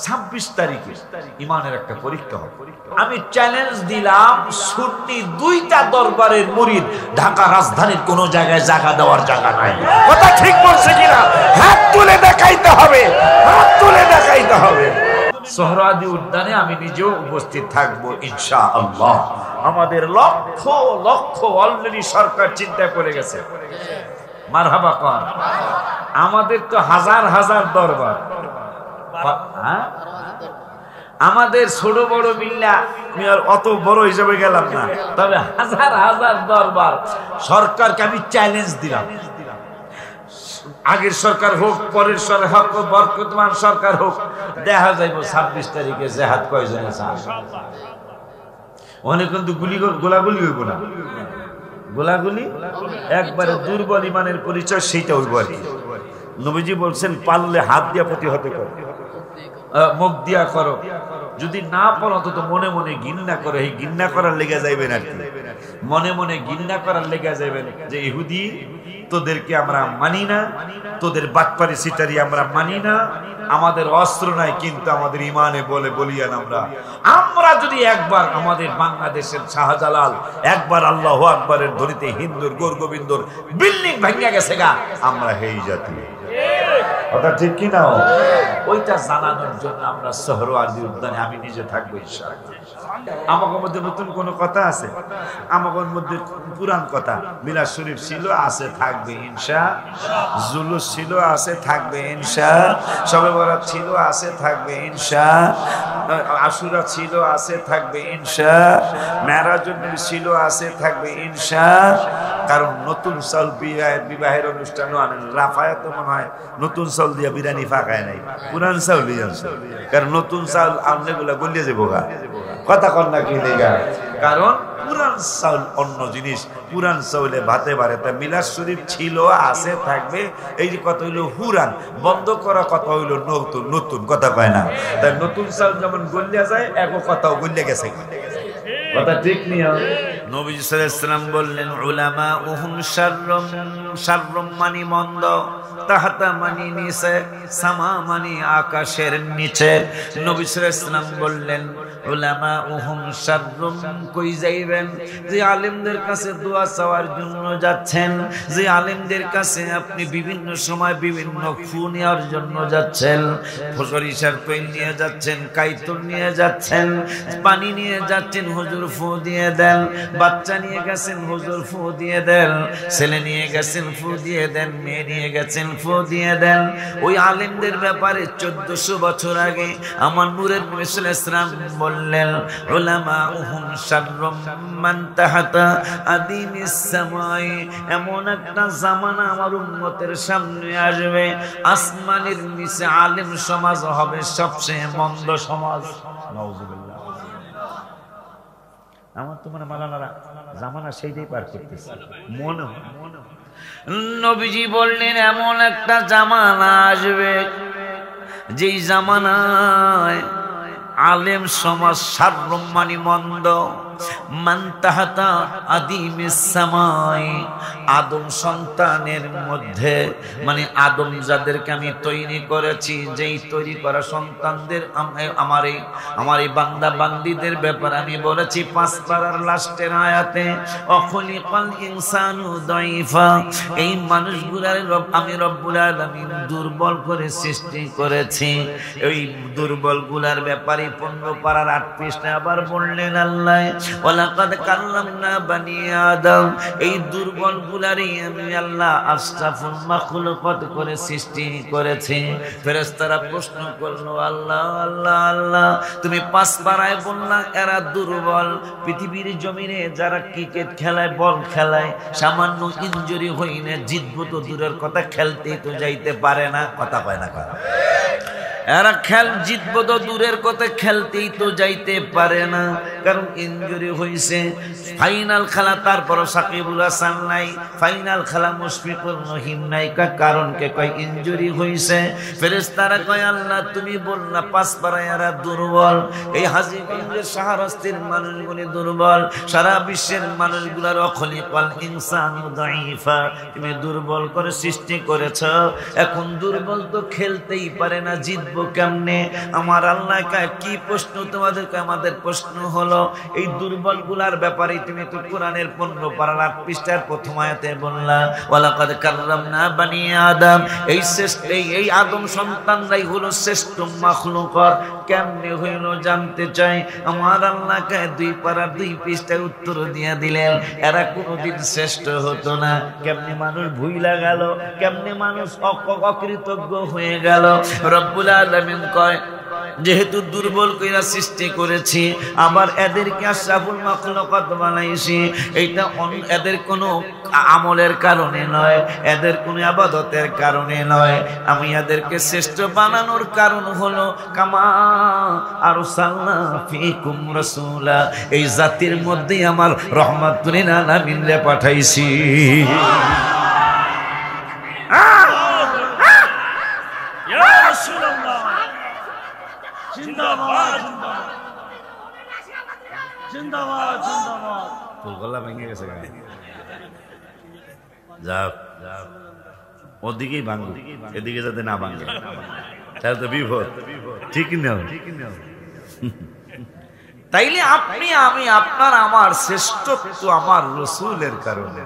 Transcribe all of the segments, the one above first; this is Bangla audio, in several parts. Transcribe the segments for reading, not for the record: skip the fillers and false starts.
26 তারিখে ইমানের একটা পরীক্ষা হবে। আমি চ্যালেঞ্জ দিলাম, সুন্নি দুইটা দরবারের মুরিদ ঢাকা রাজধানীর কোন জায়গায় জায়গা দেওয়ার জায়গা নাই। কথা ঠিক বলছে কিনা? হাত তুলে দেখাইতে হবে, হাত তুলে দেখাইতে হবে। সোহরাওয়ার্দী উদ্যানে আমি নিজেও উপস্থিত থাকবো ইনশাআল্লাহ। আমাদের লক্ষ লক্ষ অলরেডি সরকার চিন্তায় পড়ে গেছে। মারহাবা কর। আমাদের তো হাজার হাজার দরবার, আমাদের ছোট বড় মিল্লা অত বড় হিসেবে গেলাম না, তবে হাজার হাজার দরবার। সরকারকে আমি চ্যালেঞ্জ দিলাম, আগের সরকার হোক, পরের সরকার হোক, বর্তমান সরকার হোক, দেখা যাইব 26 তারিখে জেহাদ কয়জন আছে। ওখানে কিন্তু গোলাগুলি হইব না, গোলাগুলি একবারে দুর্বল ইমানের পরিচয়, সেইটা হইব আর কি। নবীজি বলছেন পারলে হাত দিয়া প্রতিহত করো, মুখ দিয়া করো, যদি না পারো অন্তত মনে মনে ঘৃণা করে। এই ঘৃণা করার লেগে যাইবেন আর কি, মনে মনে ঘৃণা করার লেগে যাইবেন যে ইহুদি তোদেরকে আমরা মানি না, তোদের বাটপারি সিটারি আমরা মানি না, আমাদের অস্ত্র নাই কিন্তু আমাদের ইমানে বলে বলিয়ান আমরা যদি একবার আমাদের বাংলাদেশের শাহজালাল একবার আল্লাহু আকবারের ধ্বনিতে হিন্দুর গোরগোবিন্দর বিল্ডিং ভাঙিয়া গেছে গা, আমরা হেই জাতি। কথা ঠিক কি না? ওইটা জানানোর জন্য আমরা সোহরাওয়ার্দী উদ্যানে আমি নিজে থাকবো ইনশাআল্লাহ। আমাদের মধ্যে নতুন কোন কথা আছে? আমাদের মধ্যে পুরান কথা। মিলাদ শরীফ ছিল, আছে, থাকবে ইনশাআল্লাহ। জুলুস ছিল, আছে, থাকবে ইনশাআল্লাহ। শবে বরাত ছিল, আছে, থাকবে ইনশাআল্লাহ। আশুরা ছিল, আছে, থাকবে ইনশাআল্লাহ। মেরাজুন নবী ছিল, আছে, থাকবে ইনশাআল্লাহ। কারণ নতুন চাউল বিবাহের অনুষ্ঠানও আনেন, রাফায়াত মনে হয় নতুন চাউল দিয়া বিরিয়ানি ফাঁকায় নাই, পুরান চাউল দিয়ে আনছে। কারণ নতুন চাউল আনলে গুলা গলিয়ে যাবো গা। কথা কর না কি লেগা? কারণ পুরান চাউল অন্য জিনিস, পুরান চাউলে ভাতে বাড়ে। তা মিলাদ শরীফ ছিল, আছে, থাকবে, এই যে কথা হইলো হুরান, বন্ধ করা কথা হইলো নতুন। নতুন কথা কয় না? তাই নতুন চাউল যেমন গলিয়া যায়, এক কথাও গলিয়া গেছে। কথা ঠিক নিয়ে নবী সাল্লাল্লাহু আলাইহি ওয়াসাল্লাম বললেন উলামা উহুম শাররুম মানি মন্দ, তাহাতা মানি নিচে, সামা মানি আকাশের নিচে। নবী সাল্লাল্লাহু আলাইহি ওয়াসাল্লাম বললেন উলামা উহুম শাররুম, কই যাইবেন? যে আলেমদের কাছে দোয়া চাওয়ার জন্য যাচ্ছেন, যে আলেমদের কাছে আপনি বিভিন্ন সময় বিভিন্ন ফু নেওয়ার জন্য যাচ্ছেন, সরিষার তেল নিয়ে যাচ্ছেন, কাইতুন নিয়ে যাচ্ছেন, পানি নিয়ে যাচ্ছেন, হুজুর ফু দিয়ে দেন। বাচ্চা নিয়ে গেছেন, হুজুর ফু দিয়ে দেন। ছেলে নিয়ে গেছেন, ফু দিয়ে দেন। মেয়ে নিয়ে গেছেন, ফু দিয়ে দেন। ওই আলেমদের ব্যাপারে 1400 বছর আগে আমার নূরের নবী সাল্লাল্লাহু আলাইহি ওয়াসাল্লাম বললেন উলামা উহুম শাররুম মান তাহাতা আদিমিস সামাই। এমন একটা জামানা আমার উম্মতের সামনে আসবে, আসমানের নিচে আলেম সমাজ হবে সবচেয়ে মন্দ সমাজ। নাউজুবিল্লাহ। আমার তো মানে মালানারা জামানা সেইটাই পার করতেছে মনে হয়। নবীজি বললেন এমন একটা জামানা আসবে, যেই জামানায় আলেম সমাজ শাররুম মানি মন্দ, মান তাহাতা আদিমিস সামাই। আদম সন্তানের মধ্যে মানে আদম যাদেরকে আমি তৈরি করেছি, যেই তৈরি করা সন্তানদের আমার এই বান্দা বান্দীদের ব্যাপারে আমি বলেছি 5 পারার লাস্টের আয়াতে অখলিকাল ইনসানু দাইফা। এই মানুষগুলার আমি রব্বুল আলামিন দুর্বল করে সৃষ্টি করেছি। এই দুর্বল গুলার ব্যাপারে 15 পারার 8 পৃষ্ঠায় আবার বললেন আল্লাহ ওয়ালাকাদ কাল্লামনা বানি আদম। এই দুর্বল গুলারই আমি আল্লাহ আশরাফুল মাখলুকাত করে সৃষ্টি করেছি। ফেরেশতারা প্রশ্ন করলো আল্লাহ আল্লাহ আল্লাহ, তুমি 5 পারায় বললা এরা দুর্বল। পৃথিবীর জমিনে যারা ক্রিকেট খেলায়, বল খেলায়, সামান্য ইনজুরি হইলে জিতবো তো দূরের কথা, খেলতেই তো যাইতে পারে না। কথা কয় না কথা? এরা জিতবো তো দূরের কথা, খেলতেই তো যাইতে পারে না, কারণ ইনজুরি হয়েছে। ফাইনাল খেলা, তারপর সাকিবুল হাসান নাই, ফাইনাল খেলা মুশফিকুর রহিম নাই, কারণ কে কয় ইনজুরি হয়েছে। ফেরেশতারা কয় আল্লাহ তুমি বললা 5 পারায় এরা দুর্বল। এই হাজীগঞ্জের শাহরাস্তির মানুষগুলি দুর্বল, সারা বিশ্বের মানুষগুলার অখলিকাল ইনসানু দাইফা, তুমি দুর্বল করে সৃষ্টি করেছ। এখন দুর্বল তো খেলতেই পারে না, জিতবে জানবো কেমনে? আমার আল্লাহ কি প্রশ্ন তোমাদেরকে? আমাদের প্রশ্ন হলো এই দুর্বল গুলার ব্যাপারে। তুমি তো কোরআনের 15 পারার 8 পৃষ্ঠার প্রথম আয়াতে বললা ওয়ালাকাদ কাররামনা বানি আদম। এই শ্রেষ্ঠ এই আদম সন্তানরাই হলো শ্রেষ্ঠ মাখলুকাত। কেমনে হইল জানতে চাই। আমার আল্লাহকে 2 পারার 2 পৃষ্ঠায় উত্তর দিয়ে দিলেন এরা কোনোদিন শ্রেষ্ঠ হতো না। কেমনে মানুষ ভুইলা গেল, কেমনে মানুষ অকৃতজ্ঞ হয়ে গেল। রব্বুল আলামিন কয় যেহেতু দুর্বল কইরা সৃষ্টি করেছি, আবার এদেরকে আশরাফুল মাখলুকাত বানাইছি, এইটা এদের কোনো আমলের কারণে নয়, এদের কোনো ইবাদতের কারণে নয়। আমি এদেরকে শ্রেষ্ঠ বানানোর কারণ হলো কামা আরসালনা ফীকুম রাসূলা, এই জাতির মধ্যে আমার রহমাতুল লিল আলামিন রে পাঠাইছি। জিন্দাবাদ জিন্দাবাদ জিন্দাবাদ। তোর গলা ভেঙে গেছে। যাও ওদিকেই ভাঙো, এদিকে যাতে না ভাঙে, তাহলে তো বিপদ। ঠিক না? তাইলে আপনি আমি আপনার আমার শ্রেষ্ঠত্ব আমার রাসূলের কারণে।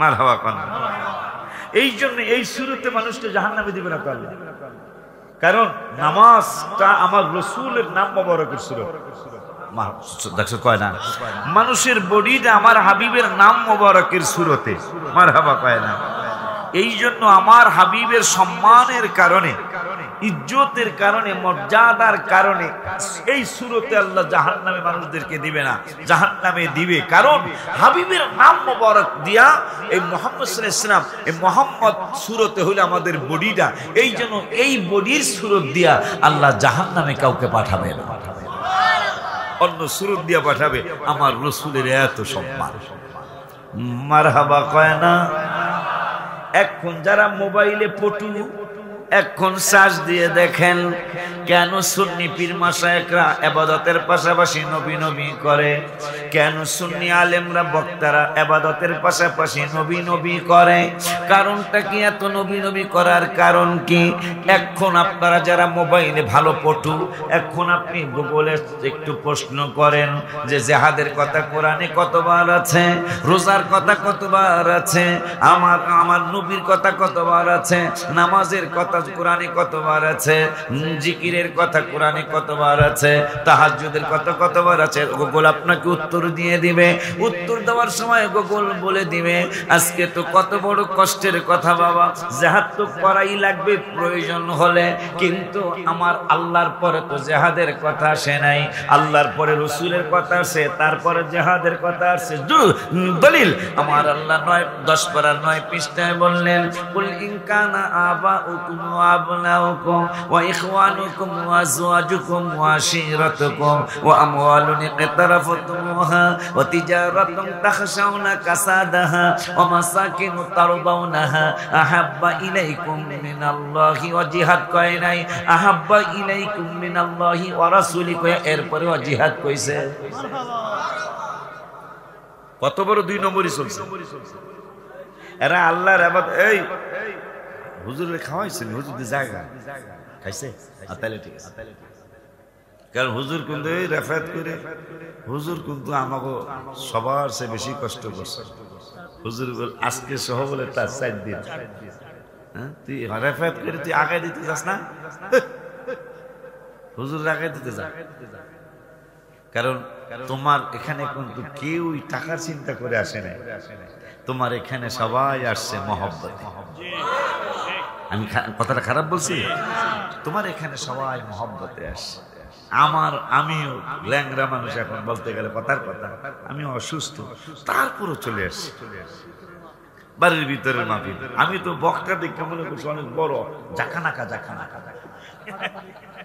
মারহাবা কোন। এই জন্য এই শুরুতে মানুষকে জাহান্নামে দিবে না আল্লাহ, কারণ নামাজটা আমার রাসূলের নাম মোবারকের সূরত। দেখছো কয় না মানুষের বডিটা আমার হাবিবের নাম মোবারকের সূরতে। মারহাবা কয় না। এই জন্য আমার হাবিবের সম্মানের কারণে, ইজ্জতের কারণে, মর্যাদার কারণে এই সূরতে আল্লাহ জাহান্নামে মানুষদেরকে দিবে না, জাহান্নামে দিবে। কারণ হাবিবের নাম মোবারক দিয়া এই মুহাম্মদ সাল্লাল্লাহু আলাইহি ওয়াসাল্লাম, এই মুহাম্মদ সূরতে হলো আমাদের বডিটা। এই জন্য এই বডির সূরত দিয়া আল্লাহ জাহান্নামে কাউকে পাঠাবে না, অন্য সূরত দিয়া পাঠাবে। আমার রাসূলের এত সম্মান। মারহাবা কয় না। এখন যারা মোবাইলে পটু, এখন সার্চ দিয়ে দেখেন কেন সুন্নি পীর মাশায়েখরা ইবাদতের পাশাপাশি নবী নবী করে, কেন সুন্নি আলেমরা বক্তারা ইবাদতের পাশাপাশি নবী নবী করে। কারণটা কি? এত নবী নবী করার কারণ কি? এখন আপনারা যারা মোবাইলে ভালো পটু, এখন আপনি গুগলে একটু প্রশ্ন করেন যে জিহাদের কথা কোরআনে কতবার আছে, রোজার কথা কতবার আছে, আমার নবীর কথা কতবার আছে, নামাজের কথা কোরআনে কতবার আছে, জিকিরের কথা কোরআনে কতবার আছে, তাহাজ্জুদের কথা কতবার আছে। গুগল আপনাকে উত্তর দিয়ে দিবে। উত্তর দেওয়ার সময় গুগল বলে দিবে আজকে তো কত বড় কষ্টের কথা বাবা, জিহাদ তো করাই লাগবে প্রয়োজন হলে, কিন্তু আমার আল্লাহর পরে তো জিহাদের কথা আসে নাই, আল্লাহর পরে রাসূলের কথা আছে, তারপরে জিহাদের কথা আছে। দলিল আমার আল্লাহ 10 পারার 9 পৃষ্ঠায় বললেন কুল ইন কানা আবাউকুম ওয়া আবনাউকুম ওয়া ইখওয়ানুকুম ওয়া আজওয়াজুকুম ওয়া আশীরাতুকুম ওয়া আমওয়ালুন ইqtaraftumuha ওয়া তিজারাতুন তাখশাউনা কাসাদাহা ওয়া মাসাকিনু তারদাউনাহা আহাব্বা ইলাইকুম মিনাল্লাহি ওয়া জিহাদ কয় নাই, আহাব্বা ইলাইকুম মিনাল্লাহি ওয়া রাসূলি কয়, এরপরে ওয়া জিহাদ কইছে। কত বড় 2 নম্বরই চলছে। এরা আল্লাহর ইবাদত। এই হুজুরে খাওয়াইছেন, হুজুরদের জায়গা খাইছে, তাহলে ঠিক আছে। কারণ হুজুর কিন্তু এই রেফাত করে, হুজুর কিন্তু আমাকে সবার চেয়ে বেশি কষ্ট করছে। হুজুর আজকে সহ বলে তার 4 দিন। হ্যাঁ, তুই রেফাত করে তুই আগায় দিতে যাস না, হুজুর আগায় দিতে যা। কারণ তোমার এখানে কিন্তু কেউই টাকার চিন্তা করে আসে নাই, তোমার এখানে সবাই আসছে মহব্বতে। আমি কথাটা খারাপ বলছি? তোমার এখানে সবাই মহব্বতে আসছে। আমিও ল্যাংরা মানুষ, এখন বলতে গেলে কথার কথা, আমি অসুস্থ, তারপরও চলে আসছি বাড়ির ভিতরের মাহফিল। আমি তো বক্তা দেখে মনে করছি অনেক বড়, জাকানাকা জাকানাকা।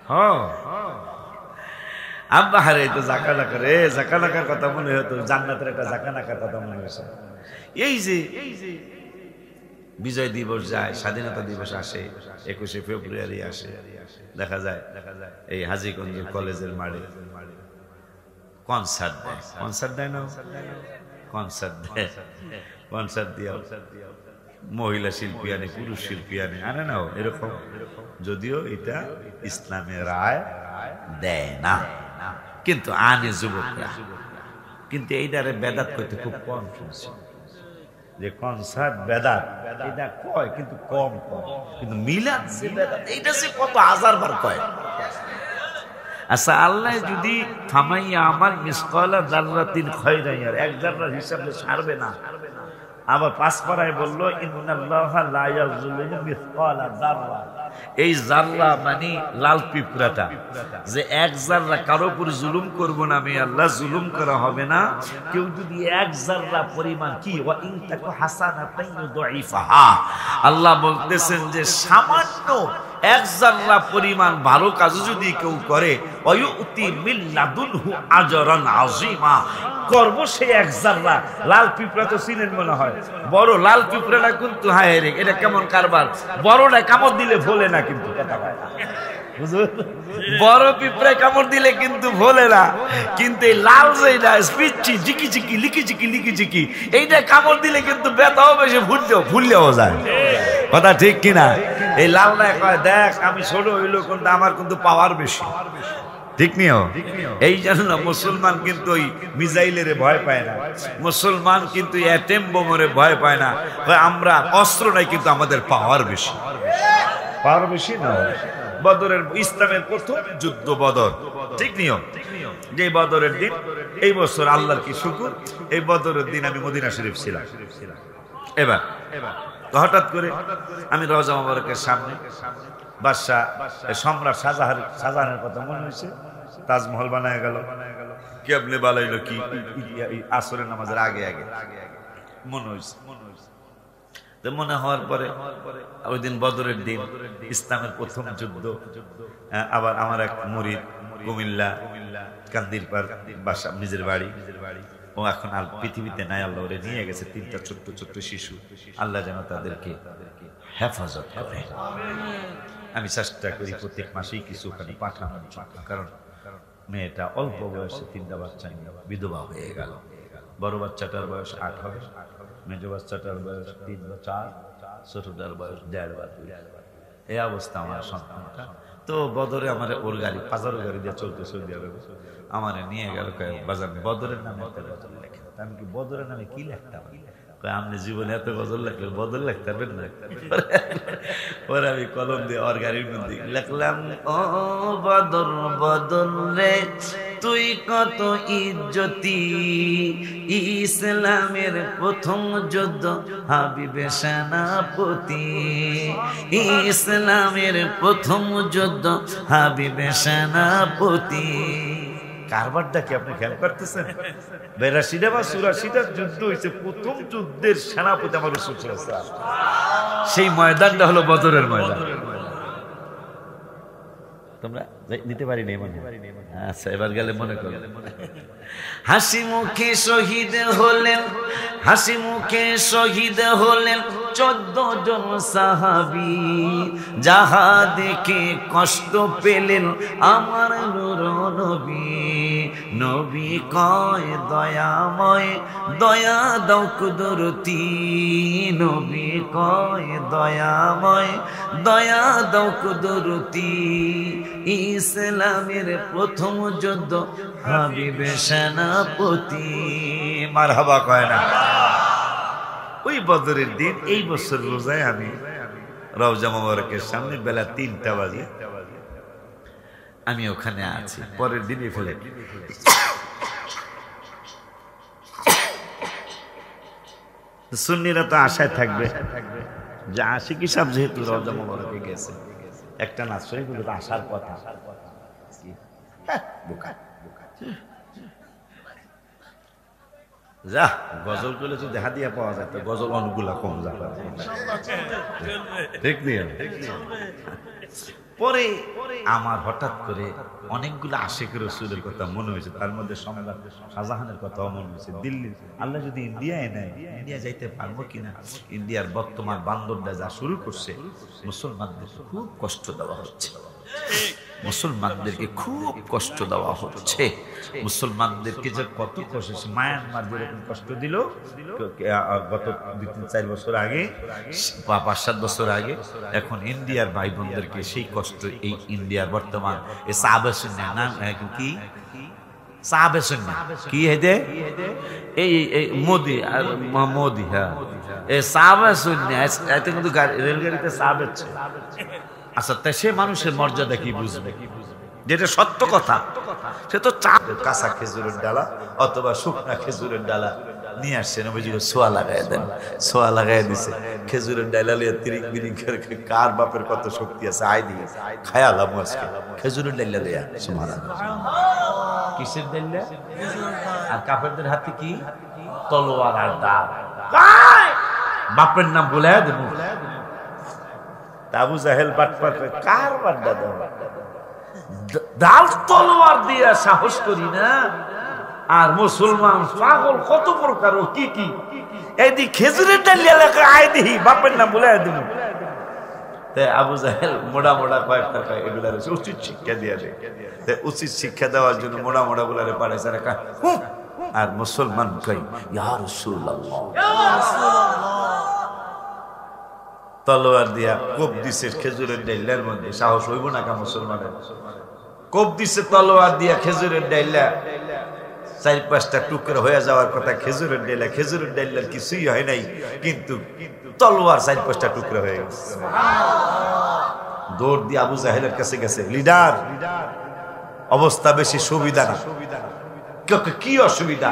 হ্যাঁ আব্বা হারে তো জাকানাকা রে, জাকানাকার কথা মনে হতো, জান্নাতের একটা জাকানাকার কথা মনে হয়েছে। এই যে বিজয় দিবস যায়, স্বাধীনতা দিবস আসে, 21শে ফেব্রুয়ারি আসে, দেখা যায় এই হাজীগঞ্জ কলেজের মাঠে কনসার্ট দেয়। কনসার্ট দেয় না? কনসার্ট দেয়। কনসার্ট দিয়া মহিলা শিল্পী আনে, পুরুষ শিল্পী আনে না এরকম, যদিও এটা ইসলামের রায় দেয় না, কিন্তু আনে যুবকরা। কিন্তু এইটারে বেদাত করতে খুব কম শুনছি, যে কনসার্ট বেদাত এটা কয় কিন্তু কম, কিন্তু মিলাদ যে বেদাত এইটা সে কত হাজারবার কয়। আচ্ছা, আল্লাহ যদি থামাইয়া আমার মিসকালা যাররাতিন খায়রান ইয়ারা, এক যাররার হিসাবে ছাড়বে না, আবার পাঁচ পারায় বললো ইন্নাল্লাহা লা ইয়াযলিমু মিসকালা যাররা, এই যাররা মানে লাল পিঁপড়াটা, যে এক যাররা কারো উপর জুলুম করব না আমি আল্লাহ, জুলুম করা হবে না। কেউ যদি এক যাররা পরিমাণ কি ওয়া ইন তাকু হাসানাতান ইউদাইফাহা, আল্লাহ বলতেছেন যে সামান্য এক যাররা পরিমাণ ভালো কাজ যদি কেউ করে ওয়ুতি মিন লাদুনহু আজরান আযীমা, করব সে এক যাররা। লাল পিঁপড়া তো চিনেন মনে হয়, বড় লাল পিঁপড়াটা কিন্তু হায় রে, এটা কেমন কারবার, বড়টা কামড় দিলে ভোলে না, কিন্তু কথা হয় না, বড় পিঁপড়ে কামড় দিলে কিন্তু ভোলে না, কিন্তু এই লাল যেটা স্পিচি জিকি জিকি লিকি জিকি লিকি জিকি, এইটা কামড় দিলে কিন্তু ব্যথাও বেশি, ভুললেও যায়। কথা ঠিক কিনা? এই লাল না কয় দেখ আমি ছোট হইলো কিন্তু আমার কিন্তু পাওয়ার বেশি, ঠিক নিও। এই জন্য মুসলমান কিন্তু ওই মিসাইলের ভয় পায় না, মুসলমান কিন্তু অ্যাটম বোমের ভয় পায় না, আমরা অস্ত্র নাই কিন্তু আমাদের পাওয়ার বেশি, পাওয়ার বেশি না। বদরের ইসলামের প্রথম যুদ্ধ বদর, ঠিক নিও, যে বদরের দিন এই বছর আল্লাহর কি শুকর, এই বদরের দিন আমি মদিনা শরীফ ছিলাম। এবার হঠাৎ করে আমি রওজা মুবারকের সামনে বাদশাহ সম্রাট শাহজাহানের কথা মনে হয়েছে, তাজমহল বানায় গেল, কেবলে বানাইলো কি আসরের নামাজের আগে আগে মনে হয়েছে। মনে হওয়ার পরে ওই দিন বদরের দিন, ইসলামের প্রথম যুদ্ধ। আবার আমার এক মুরিদ কুমিল্লা কান্দিরপাড় বাসা, নিজের বাড়ি, ও এখন আর পৃথিবীতে নাই, আল্লাহ ওরে নিয়ে গেছে। তিনটা ছোট্ট ছোট্ট শিশু, আল্লাহ যেন তাদেরকে হেফাজত করে। আমি চেষ্টা করি প্রত্যেক মাসেই কিছু ওখানে পাঠানোর জন্য, কারণ মেয়েটা অল্প বয়সে তিনটা বাচ্চা নিয়ে বিধবা হয়ে গেল। বড় বাচ্চাটার বয়স 8 হবে, মেজো বাচ্চাটার বয়স 3 বা 4, ছোটটার বয়স 1.5 বা 2। এই অবস্থা আমার সন্তানটা। তো বদরে আমার ওর গাড়ি পাজারো গাড়ি দিয়ে চলতে সৌদি আরবে, আমার নিয়ে গেল, বাজার বদরের নামে একটা গজল লেখে। আমি কি বদরের নামে কি লিখতাম? আপনি জীবনে এত গজল লেখলে বদল লিখতে পারবেন না। পরে আমি কলম দিয়ে ওর গাড়ির মধ্যে লিখলাম, ও বদর বদল রে তুই কত ইজ্জতি, ইসলামের প্রথম যুদ্ধ হাবিবে সেনাপতি, ইসলামের প্রথম যুদ্ধ হাবিবে সেনাপতি। কারবারটা কি আপনি খেয়াল করতেছেন? 82টা বা 84টা যুদ্ধ হয়েছে, প্রথম যুদ্ধের সেনাপতি আমার রাসূল সাল্লাল্লাহু আলাইহি ওয়াসাল্লাম। সেই ময়দানটা হলো বদরের ময়দান। তোমরা নিতে পারি নাই মনে? আচ্ছা, এবার গেলে মনে করো। হাসি মুখে শহীদ হলেন, হাসি মুখে শহীদ হলেন 14 জন সাহাবী, যাহা দেখে কষ্ট পেলেন আমার নূর নবী। নবী কয় দয়াময় দয়া দাও কুদরতি, নবী কয় দয়াময় দয়া দাও কুদরতি, ইসলামের প্রথম যুদ্ধ হাবিবে সেনাপতি। মারহাবা কয় না? ওই বদরের দিন এই বছর রোজায় আমি রওজা মুবারকের সামনে বেলা 3টা বাজে আমি ওখানে আছি। পরের দিনই ফেলে সুন্নিরা তো আশায় থাকবে যে আশিকি সাহেব যেহেতু রওজা মুবারকে গেছে, একটা নাচ শরীফগুলো তো আসার কথা। যা গজল করলে তো দেখা দিয়া পাওয়া যায়, তো গজল অনেকগুলা কম যাবে, ঠিক নেই? পরে আমার হঠাৎ করে অনেকগুলো আশিকের রাসূলের কথা মনে হয়েছে, তার মধ্যে সম্রাট শাহজাহানের কথাও মনে হয়েছে। দিল্লি আল্লাহ যদি ইন্ডিয়ায় নেয়, ইন্ডিয়া যাইতে পারবো কিনা? ইন্ডিয়ার বর্তমান বান্দরটা যা শুরু করছে, মুসলমানদের খুব কষ্ট দেওয়া হচ্ছে। মুসলমানদেরকে খুব কষ্ট দেওয়া হচ্ছে। মুসলমানদেরকে যে কত কষ্ট, মায়ানমার যেরকম কষ্ট দিল গত 2-3-4 বছর আগে, 5-7 বছর আগে, এখন ইন্ডিয়ার ভাই বোনদেরকে সেই কষ্ট এই ইন্ডিয়ার বর্তমান এই সাহাবে সুন্নাহ নাম কি সাহাবে সুন্নাহ কি হেদে এই মোদি আর মোদি, হ্যাঁ এই সাহাবে সুন্নাহ এতে কিন্তু রেলগাড়িতে সাহাবে। আচ্ছা, তাই সে মানুষের মর্যাদা কি বুঝবে? যেটা সত্য কথা, সে তো কাঁচা খেজুরের ডালা অথবা শুকনা খেজুরের ডালা নিয়ে আসছে, নবীজি সোয়া লাগাই দেন, সোয়া লাগাই দিছে, খেজুরের ডালা লিয়ে তিরিং বিরিং করে। কার বাপের কত শক্তি আছে, আয় দিয়ে খায়ালাম আজকে খেজুরের ডালা লিয়া। সুবহানাল্লাহ, কিসের ডালা? আর কাফেরদের হাতে কি? তলোয়ার আর দা। বাপের নাম বলে দেব। আবু জাহেল বাটপার কার বাড্ডা দাও, ডাল তলোয়ার দিয়া সাহস করি না। আর মুসলমান পাগল কত প্রকার, ও কি কি এইদি খেজুরের ডাল এলাকা আয় দিহি বাপের নাম বলে দেব। তাই আবু জাহেল মোড়া মোড়া কয়েকটা এগুলার উচিত শিক্ষা দিয়া দেয়। তাই উচিত শিক্ষা দেওয়ার জন্য মোড়া মোড়া গুলারে পাঠাইছে। আর মুসলমান কই ইয়া রাসূলুল্লাহ, তলোয়ার দিয়া কোপ দিছে খেজুরের ডাইলার মধ্যে। সাহস হইব না কা মুসলমানের? কোপ দিছে তলোয়ার দিয়া খেজুরের ডাইলা, 4-5টা টুকরা হয়ে যাওয়ার কথা খেজুরের ডাইলা। খেজুরের ডাইলার কিছুই হয় নাই, কিন্তু তলোয়ার 4-5টা টুকরা হয়ে গেছে। দৌড় দিয়ে আবু জাহেলের কাছে গেছে, লিডার অবস্থা বেশি সুবিধা না। কি অসুবিধা?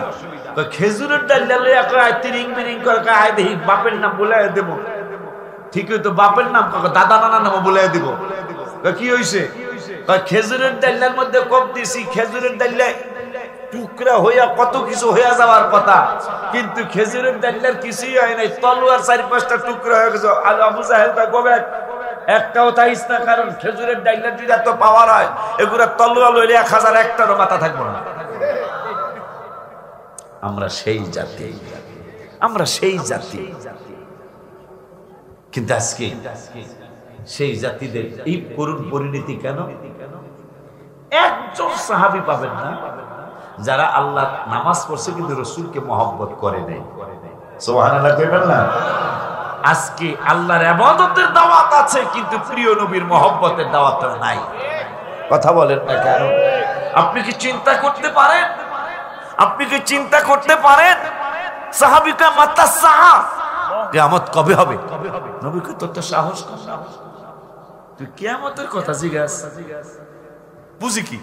খেজুরের ডাইলা লইয়া কয় তিরিং বিরিং করে আয় দেখি বাপের নাম বলে দেব। ঠিকই তো, বাপের নাম দাদা নানা নাম বলে দিব। কি হইছে? খেজুরের ডাইলার মধ্যে কোপ দিছি, খেজুরের ডাইলা টুকরা হইয়া কত কিছু হইয়া যাওয়ার কথা, কিন্তু খেজুরের ডাইলার কিছুই হয় নাই, তলোয়ার 4-5টা টুকরা হয়ে গেছে। আবু জাহেল কবে একটাও তাইস না, কারণ খেজুরের ডাইলার যদি এত পাওয়ার হয়, এগুলা তলোয়ার লইলে 1001টারও মাথা থাকবো না। আমরা সেই জাতি, আমরা সেই জাতি। কিন্তু আজকে সেই জাতিদের এই করুণ পরিণতি কেন? একজন সাহাবী পাবেন না যারা আল্লাহ নামাজ পড়ছে কিন্তু রাসূলকে মহব্বত করে নাই। সুবহানাল্লাহ কইবেন না? আজকে আল্লাহর ইবাদতের দাওয়াত আছে, কিন্তু প্রিয় নবীর মহব্বতের দাওয়াত নাই। কথা বলেন না কেন? আপনি কি চিন্তা করতে পারেন? আপনি কি চিন্তা করতে পারেন সাহাবীকা মাতাসা কিয়ামত কবে হবে? নবী কত তো সাহস কর, তুই কিয়ামতের কথা জিজ্ঞাস। বুঝি কি?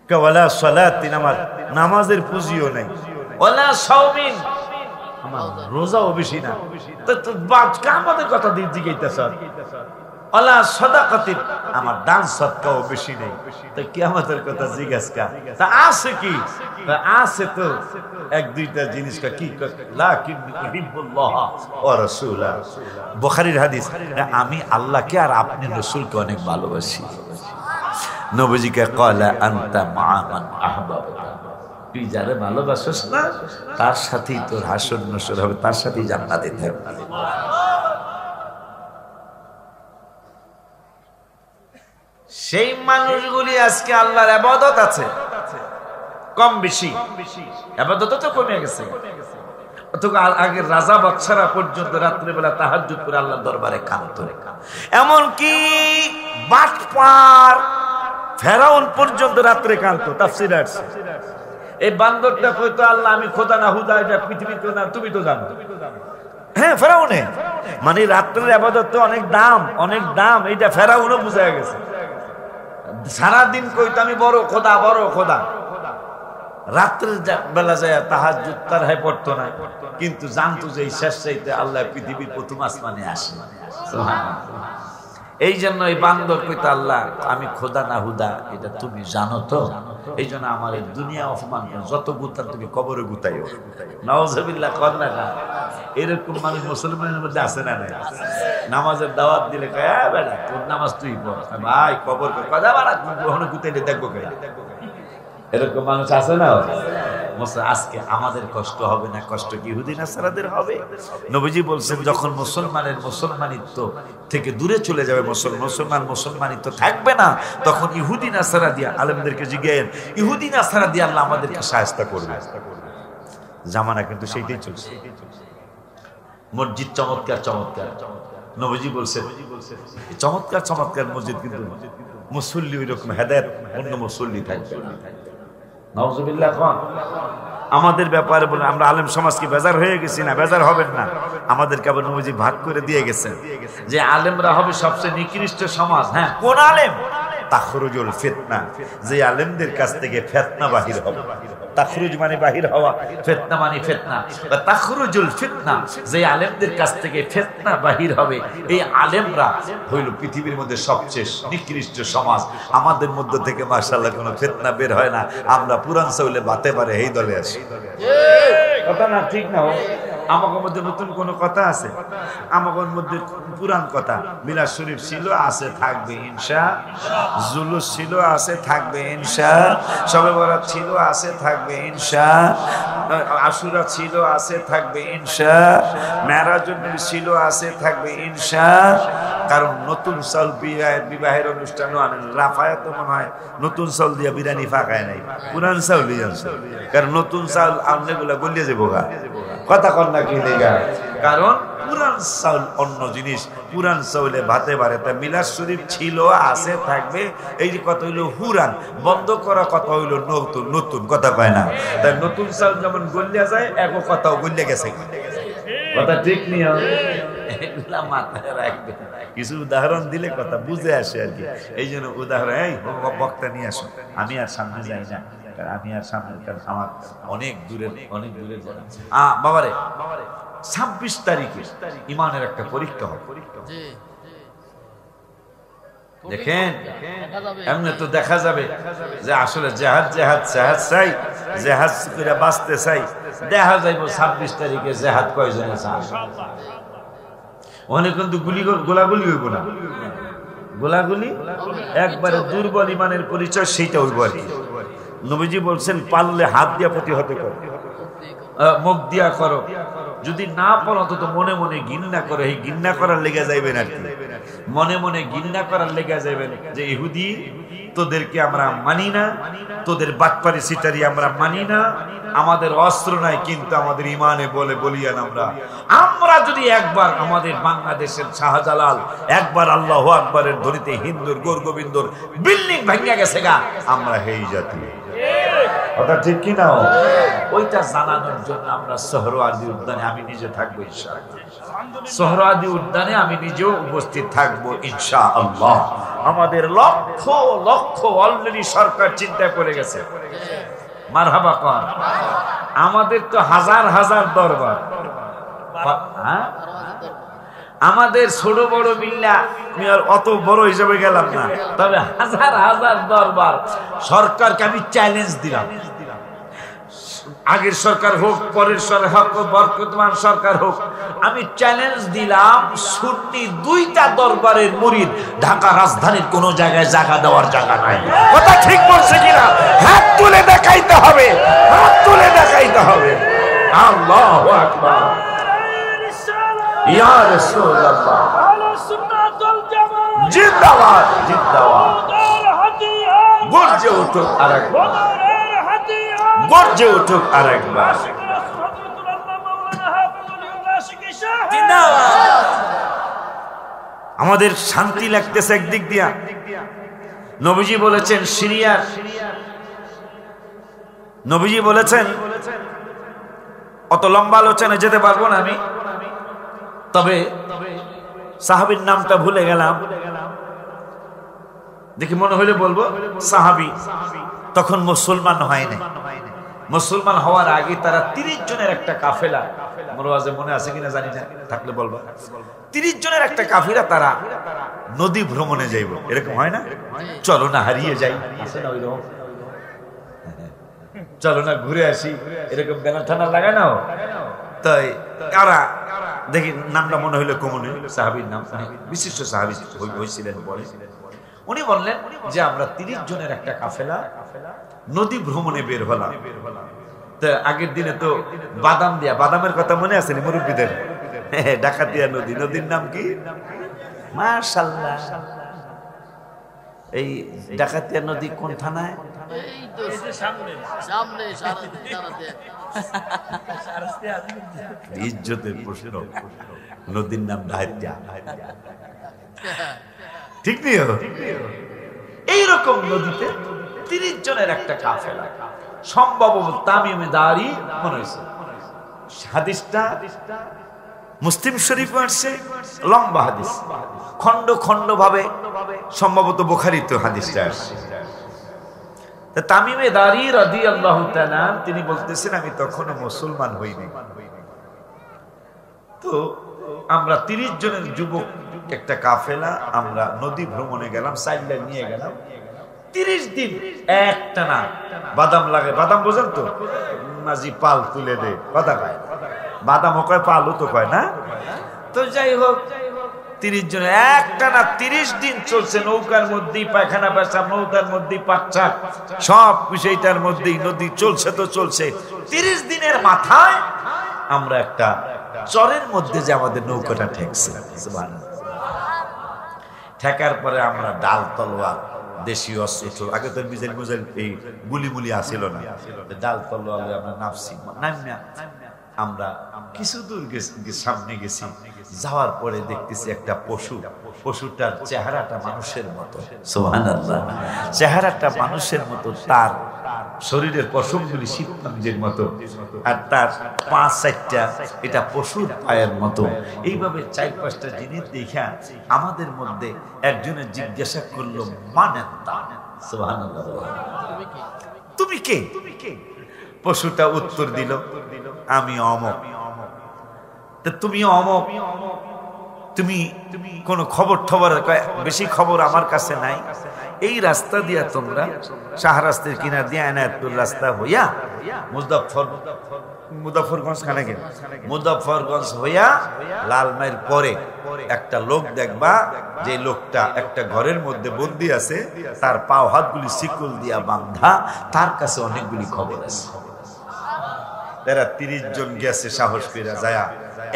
ওয়ালা সালাতিন, আমার নামাজের পুঁজিও নাই। ওয়ালা সাওমিন, আমার রোজাও বেশি না। তো কিয়ামতের কথা জিজ্ঞাইতেছ। ওয়ালা সাদাকাতিন, আমার দান সদকাও বেশি নেই। তো কিয়ামতের কথা জিজ্ঞাস কা? তা আছে কি? আছে তো 1-2টা জিনিস। কি? লাকিন ইউহিব্বুল্লাহ ওয়া রাসূলা। বুখারীর হাদিস, আমি আল্লাহকে আর আপনি রাসূলকে অনেক ভালোবাসি। নবীজিকে কলা আনতা মা মান আহবাবতা, তুই যারে ভালোবাসিস না তার সাথেই তোর হাসর নসর হবে, তার সাথেই জান্নাতে থাকবি। সেই মানুষগুলি আজকে আল্লাহর ইবাদত আছে কম বেশি, ইবাদত তো কমে গেছে। অথচ আগের রাজা বাদশারা পর্যন্ত রাত্রে বেলা তাহাজ্জুদ করে আল্লাহর দরবারে কাঁদত। এমন কি বাটপার ফেরাউন পর্যন্ত রাত্রে কাঁদত। তাফসীরে আছে এই বান্দরটা কইতো, আল্লাহ আমি খোদা না হুদা, এটা পৃথিবীতে না, তুমি তো জানো। হ্যাঁ, ফেরাউনে মানে রাত্রের ইবাদত তো অনেক দাম, অনেক দাম। এইটা ফেরাউনও বুঝা গেছে। সারাদিন কইতো আমি বড় খোদা, বড় খোদা। রাত্রের বেলা যায় তাহাজ্জুদ তার হয় পড়তো না, কিন্তু জানতো যে এই শেষ চাইতে আল্লাহ পৃথিবীর প্রথম আসমানে আসে। সুবহানাল্লাহ। এই জন্য এই বান্দর কইতো, আল্লাহ আমি খোদা না হুদা এটা তুমি জানো তো, এই জন্য আমার এই দুনিয়া অপমান করো, যত গুতার তুমি কবরে গুতাইও। নাউজুবিল্লাহ কর না। এরকম মানুষ মুসলমানের মধ্যে আছে না? নাই? নামাজের দাওয়াত দিলে কয় বেটা তোর নামাজ তুই পড়, ভাই কবর কথা বাড়া গ্রহণ গুতাইলে দেখবো। এরকম মানুষ আছে না? আজকে আমাদের কষ্ট হবে না, কষ্ট কি ইহুদি নাসারাদের হবে? নবীজি বলছেন যখন মুসলমানের মুসলমানিত্ব থেকে দূরে চলে যাবে, মুসলমানিত্ব থাকবে না, তখন ইহুদি নাসারা দিয়া আলেমদেরকে জিজ্ঞেস, ইহুদি নাসারা দিয়ে আল্লাহ আমাদেরকে সাহায্য করবে। জামানা কিন্তু সেইটাই চলছে। মসজিদ চমৎকার চমৎকার, নবীজি বলছেন চমৎকার চমৎকার মসজিদ, কিন্তু মুসল্লি ওই রকম হেদায়েত অন্য মুসল্লি থাকবে। নাউজুবিল্লাহ। আমাদের ব্যাপারে বলে আমরা আলেম সমাজ কি বেজার হয়ে গেছি? না, বেজার হবেন না। আমাদেরকে আবার নবীজি ভাগ করে দিয়ে গেছেন যে আলেমরা হবে সবচেয়ে নিকৃষ্ট সমাজ। হ্যাঁ, কোন আলেম? তাখরুজুল ফিতনা, যে আলেমদের কাছ থেকে ফিতনা বাহির হবে। তাখরুজ মানে বাহির হওয়া, ফিতনা মানে ফিতনা। বা তাখরুজুল ফিতনা, যে আলেমদের কাছ থেকে ফিতনা বাহির হবে, এই আলেমরা হইল পৃথিবীর মধ্যে সবচেয়ে নিকৃষ্ট সমাজ। আমাদের মধ্য থেকে মাশাআল্লাহ কোনো ফিতনা বের হয় না। আমরা পুরান চাউলে বাতে পারে এই দলে আছি। কথা না, ঠিক না? আমাদের মধ্যে নতুন কোন কথা আছে? আমাদের মধ্যে পুরান কথা। মিলাদ শরীফ ছিল, আছে, থাকবে ইনশাআল্লাহ। জুলুস ছিল, আছে, থাকবে ইনশাআল্লাহ। শবে বরাত ছিল, আছে, থাকবে ইনশাআল্লাহ। আশুরা ছিল, আছে, থাকবে ইনশাআল্লাহ। মেরাজুন নবী ছিল, আছে, থাকবে ইনশাআল্লাহ। কারণ নতুন চাউল বিবাহের অনুষ্ঠানও আনেন। রাফায় তো মনে হয় নতুন চাউল দিয়া বিরিয়ানি ফাঁকায় নাই, পুরান চাউলই আনছে। কারণ নতুন চাউল আনলেগুলা গলিয়ে যাবো গা। কথা কর না কি লেগা? কারণ পুরান চাউল অন্য জিনিস, পুরান চাউলে ভাতে পারে। তা মিলাদ শরীফ ছিল, আছে, থাকবে, এই যে কথা হইলো হুরান, বন্ধ করা কথা হইলো নতুন। নতুন কথা কয় না? তাই নতুন চাউল যেমন গলিয়া যায়, এক কথাও গলিয়া গেছে। কথা ঠিক নিয়ে এগুলা মাথায় রাখবে। কিছু উদাহরণ দিলে কথা বুঝে আসে আর কি। এই জন্য উদাহরণ, এই বক্তা নিয়ে আসো, আমি আর সামনে যাই না, আমি আর সামনে, আমার অনেক দূরের বাবারে 26 তারিখে ইমানের একটা পরীক্ষা হবে। দেখেন, এমনি তো দেখা যাবে যে আসলে জেহাদ চাই, জেহাদ করে বাঁচতে চাই। দেখা যাইব 26 তারিখে জেহাদ কয়জনে চায়। অনেক কিন্তু গোলাগুলি হইব না, গোলাগুলি একবারে দুর্বল ইমানের পরিচয়, সেইটা হইব আর কি। নবীজি বলছেন পারলে হাত দিয়া প্রতিহত করো, মুখ দিয়া করো, যদি না পারো তো মনে মনে ঘৃণা করো। এই ঘৃণা করার লেগে যাইবেন আর কি, মনে মনে ঘৃণা করার লেগে যাইবেন যে ইহুদি তোদেরকে আমরা মানি না, তোদের বাটপারি সিটারি আমরা মানি না, আমাদের অস্ত্র নাই কিন্তু আমাদের ইমানে বলে বলিয়ান আমরা যদি একবার আমাদের বাংলাদেশের শাহজালাল একবার আল্লাহু আকবারের ধ্বনিতে হিন্দুর গোরগোবিন্দর বিল্ডিং ভাঙিয়া গেছে গা, আমরা এই জাতি। কথা ঠিক কি না? ওইটা জানানোর জন্য আমরা সোহরাওয়ার্দী উদ্যানে আমি নিজে থাকবো ইনশাআল্লাহ। সোহরাওয়ার্দী উদ্যানে আমি নিজেও উপস্থিত থাকবো ইনশাআল্লাহ। আমাদের লক্ষ লক্ষ অলরেডি সরকার চিন্তায় পড়ে গেছে। মারহাবা কর। আমাদের তো হাজার হাজার দরবার, আমাদের ছোট বড় মিল্লা অত বড় হিসেবে গেলাম না, তবে হাজার হাজার দরবার। সরকারকে আমি চ্যালেঞ্জ দিলাম, আগের সরকার হোক, পরের সরকার হোক, বর্তমান সরকার হোক, আমি চ্যালেঞ্জ দিলাম সুন্নি 2টা দরবারের মুরিদ ঢাকা রাজধানীর কোন জায়গায় জায়গা দেওয়ার জায়গা নাই। কথা ঠিক বলছে কিনা? হাত তুলে দেখাইতে হবে, হাত তুলে দেখাইতে হবে। আল্লাহু আকবার, ইয়া রাসূলুল্লাহ, আহলুস সুন্নাত ওয়াল জামাত জিন্দাবাদ, জিন্দাবাদ। গর্জে উঠুক আরেকবার, গর্জে উঠুক আরেকবার। আমাদের শান্তি লাগতেছে একদিক দিয়া। নবীজি বলেছেন সিরিয়ার, নবীজি বলেছেন, অত লম্বা আলোচনা যেতে পারবো না আমি, তবে সাহাবীর নামটা ভুলে গেলাম, দেখি মনে হইলে বলবো। সাহাবী তখন মুসলমান হয় নাই, মুসলমান হওয়ার আগে তারা 30 জনের একটা কাফেলা, মোরওয়াজে মনে আছে কিনা জানি না, থাকলে বলবো, 30 জনের একটা কাফিলা তারা নদী ভ্রমণে যাইব। এরকম হয় না? চলো না হারিয়ে যাই, আছে না ওইরকম, চলো না ঘুরে আসি, এরকম ব্যানার ঠান্ডা লাগায় না। তাই তারা দেখি নামটা মনে হইলো কমনে, সাহাবীর নাম, বিশিষ্ট সাহাবী হয়েছিলেন বলে। উনি বললেন যে আমরা 30 জনের একটা কাফেলা নদী ভ্রমণে বের হলাম। তো আগের দিনে তো বাদাম দিয়া, বাদামের কথা মনে আছে নি মুরব্বীদের? ডাকাতিয়া নদী, নদীর নাম কি? মাশাআল্লাহ। এই ডাকাতিয়া নদী কোন থানায়? এই তো সামনে সামনে ইজ্জতের প্রশ্ন, নদীর নাম ডাকাতিয়া, ঠিক নেই? এইরকম নদীতে 30 জনের একটা কাফেলা, সম্ভবত তামিমে দারি মনে হয়েছে। হাদিসটা মুসলিম শরীফ আসছে, লম্বা হাদিস, খন্ড খন্ড ভাবে সম্ভবত বুখারীতে হাদিসটা আসছে। তামিমে দারি রাদিয়াল্লাহু তাআলা তিনি বলতেছেন, আমি তখনও মুসলমান হইনি। তো আমরা 30 জনের যুবক একটা কাফেলা, আমরা নদী ভ্রমণে গেলাম, সাইকেল নিয়ে গেলাম। 30 দিন একটা না বাদাম লাগে, বাদাম বোঝেন তো, মাঝি পাল তুলে দে, কথা কয় বাদামও কয়, পালও তো কয় না। তো যাই হোক, 30 জন একটা না 30 দিন চলছে, নৌকার মধ্যেই পায়খানা পেশাব, নৌকার মধ্যেই পাচ্ছাপ, সব বিষয়টার মধ্যেই নদী চলছে তো চলছে। 30 দিনের মাথায় আমরা একটা চরের মধ্যে যে আমাদের নৌকাটা ঠেকছে, ঠেকার পরে আমরা ডাল তলোয়ার, দেশীয় অস্ত্র, আগে তো মিজাইল মুজাইল এই গুলি মুলি আসিল না, ডাল তলোয়ার আমরা নামছি। আমরা কিছু দূর সামনে গেছি, যাওয়ার পরে দেখতেছি একটা পশু, পশুটার চেহারাটা মানুষের মতো, সুবহানাল্লাহ, চেহারাটা মানুষের মতো, তার শরীরের পশমগুলি শীতকান্তির মতো, আর তার 5-4টা এটা পশুর পায়ের মতো। এইভাবে 4-5টা জিনিস দেখা আমাদের মধ্যে একজনের জিজ্ঞাসা করলো, মানেন তা? সুবহানাল্লাহ, তুমি কে? পশুটা উত্তর দিল, আমি অমক। তুমি অমক, তুমি কোন খবর টবর? বেশি খবর আমার কাছে নাই। এই রাস্তা দিয়া তোমরা শাহরাস্তের কিনার দিয়া এনায়েতপুর রাস্তা হইয়া মুজাফফরগঞ্জ খানে গেল, মুজাফফরগঞ্জ হইয়া লালমাইর পরে একটা লোক দেখবা, যে লোকটা একটা ঘরের মধ্যে বন্দী আছে, তার পাও হাতগুলি শিকল দিয়া বাঁধা, তার কাছে অনেকগুলি খবর আছে। এরা 30 জন গেছে, সাহস পেরা যায়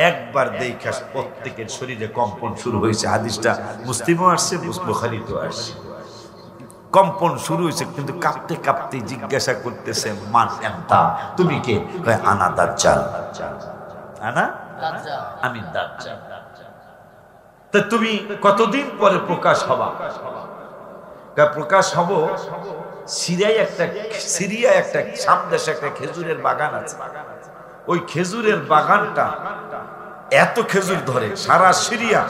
একবার দেখা প্রত্যেকের শরীরে কম্পন শুরু হয়েছে। হাদিসটা মুসলিমও আসছে, বুখারীতেও আসছে। কম্পন শুরু হয়েছে, কিন্তু কাঁপতে কাঁপতে জিজ্ঞাসা করতেছে, মান এন্তা, তুমি কে? আনা দাজ্জাল। আনা, আমি দাজ্জাল। তা তুমি কতদিন পরে প্রকাশ হবা? প্রকাশ হব সিরিয়ায় একটা সামদেশে একটা খেজুরের বাগান আছে। ওই খেজুরের বাগানটা এত খেজুর ধরে, সারা সিরিয়া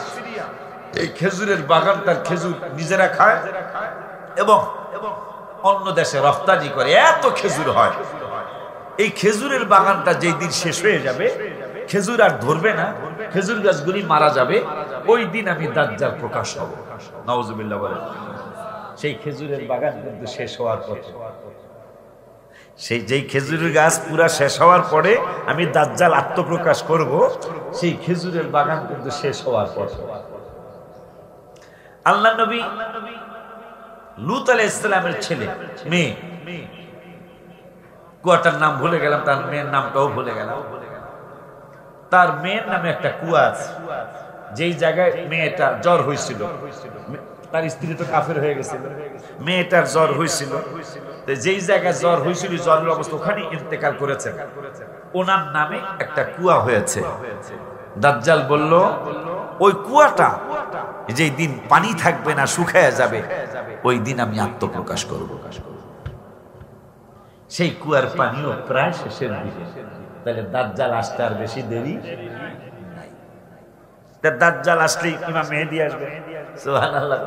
এই খেজুরের বাগানটার খেজুর নিজেরা খায় এবং অন্য দেশে রফতানি করে, এত খেজুর হয়। এই খেজুরের বাগানটা যেই দিন শেষ হয়ে যাবে, খেজুর আর ধরবে না, খেজুর গাছগুলি মারা যাবে, ওই দিন আমি দাজ্জাল প্রকাশ হব। নাউজুবিল্লাহ বলেন। সেই খেজুরের বাগান কিন্তু শেষ হওয়ার পথে, সেই যেই খেজুরের গাছ পুরা শেষ হওয়ার পরে আমি দাজ্জাল আত্মপ্রকাশ করব, সেই খেজুরের বাগান কিন্তু শেষ হওয়ার পথে। আল্লাহ নবী লূত আলাইহিস সালামের ছেলে, মেয়ে, কুয়াটার নাম ভুলে গেলাম, তার মেয়ের নামটাও ভুলে গেলাম। তার মেয়ের নামে একটা কুয়া আছে, যেই জায়গায় মেয়েটা জ্বর হয়েছিল, তার স্ত্রী তো কাফের হয়ে গেছিল, মেয়েটার জ্বর হয়েছিল, যেই জায়গায় জ্বর হয়েছিল, জ্বরের অবস্থা ওখানে ইন্তেকাল করেছে, ওনার নামে একটা কুয়া হয়েছে। দাজ্জাল বলল, ওই কুয়াটা যেই দিন পানি থাকবে না, শুকায় যাবে, ওই দিন আমি আত্মপ্রকাশ করব। সেই কুয়ার পানিও প্রায় শেষের দিকে, তাহলে দাজ্জাল আসতে আর বেশি দেরি নাই। দাজ্জাল আসলে ইমাম মেহেদী আসবে, সুবহানাল্লাহ।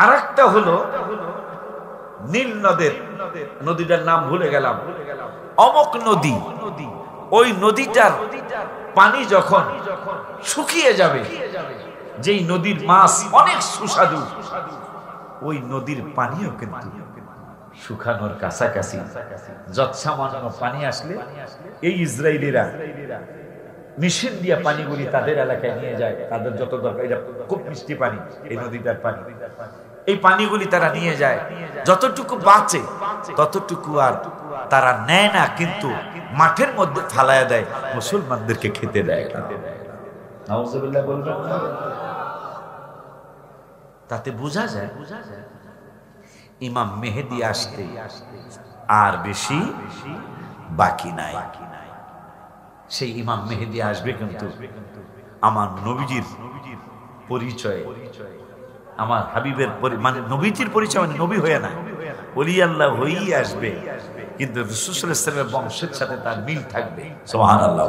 আরেকটা হলো নীল নদীটার নাম ভুলে গেলাম, অমক নদী। ওই নদীটার পানি যখন শুকিয়ে যাবে, যেই নদীর মাছ অনেক সুস্বাদু, ওই নদীর পানিও কিন্তু শুকানোর কাছাকাছি। যৎসামান্য পানি আসলে এই ইসরায়েলিরা মেশিন দিয়ে পানিগুলি তাদের এলাকায় নিয়ে যায়, তাদের যত দরকার। এটা খুব মিষ্টি পানি, এই নদীটার পানি। এই পানিগুলি তারা নিয়ে যায়, যতটুকু বাঁচে ততটুকু আর তারা নেয় না, কিন্তু মাঠের মধ্যে ফালায়া দেয়, মুসলমানদেরকে খেতে দেয়। নাউজুবিল্লাহ বলবেন না? তাতে বোঝা যায় ইমাম মেহেদী আসতে আর বেশি বাকি নাই। সেই ইমাম মেহেদী আসবে, কিন্তু আমার নবীজির পরিচয়, আমার হাবিবের মানে নবীজির পরিচয়, মানে নবী হয়ে না, ওলি আল্লাহ হয়েই আসবে, কিন্তু রাসূল সাল্লাল্লাহু আলাইহি ওয়াসাল্লামের বংশের সাথে তার মিল থাকবে। সুবহানাল্লাহ।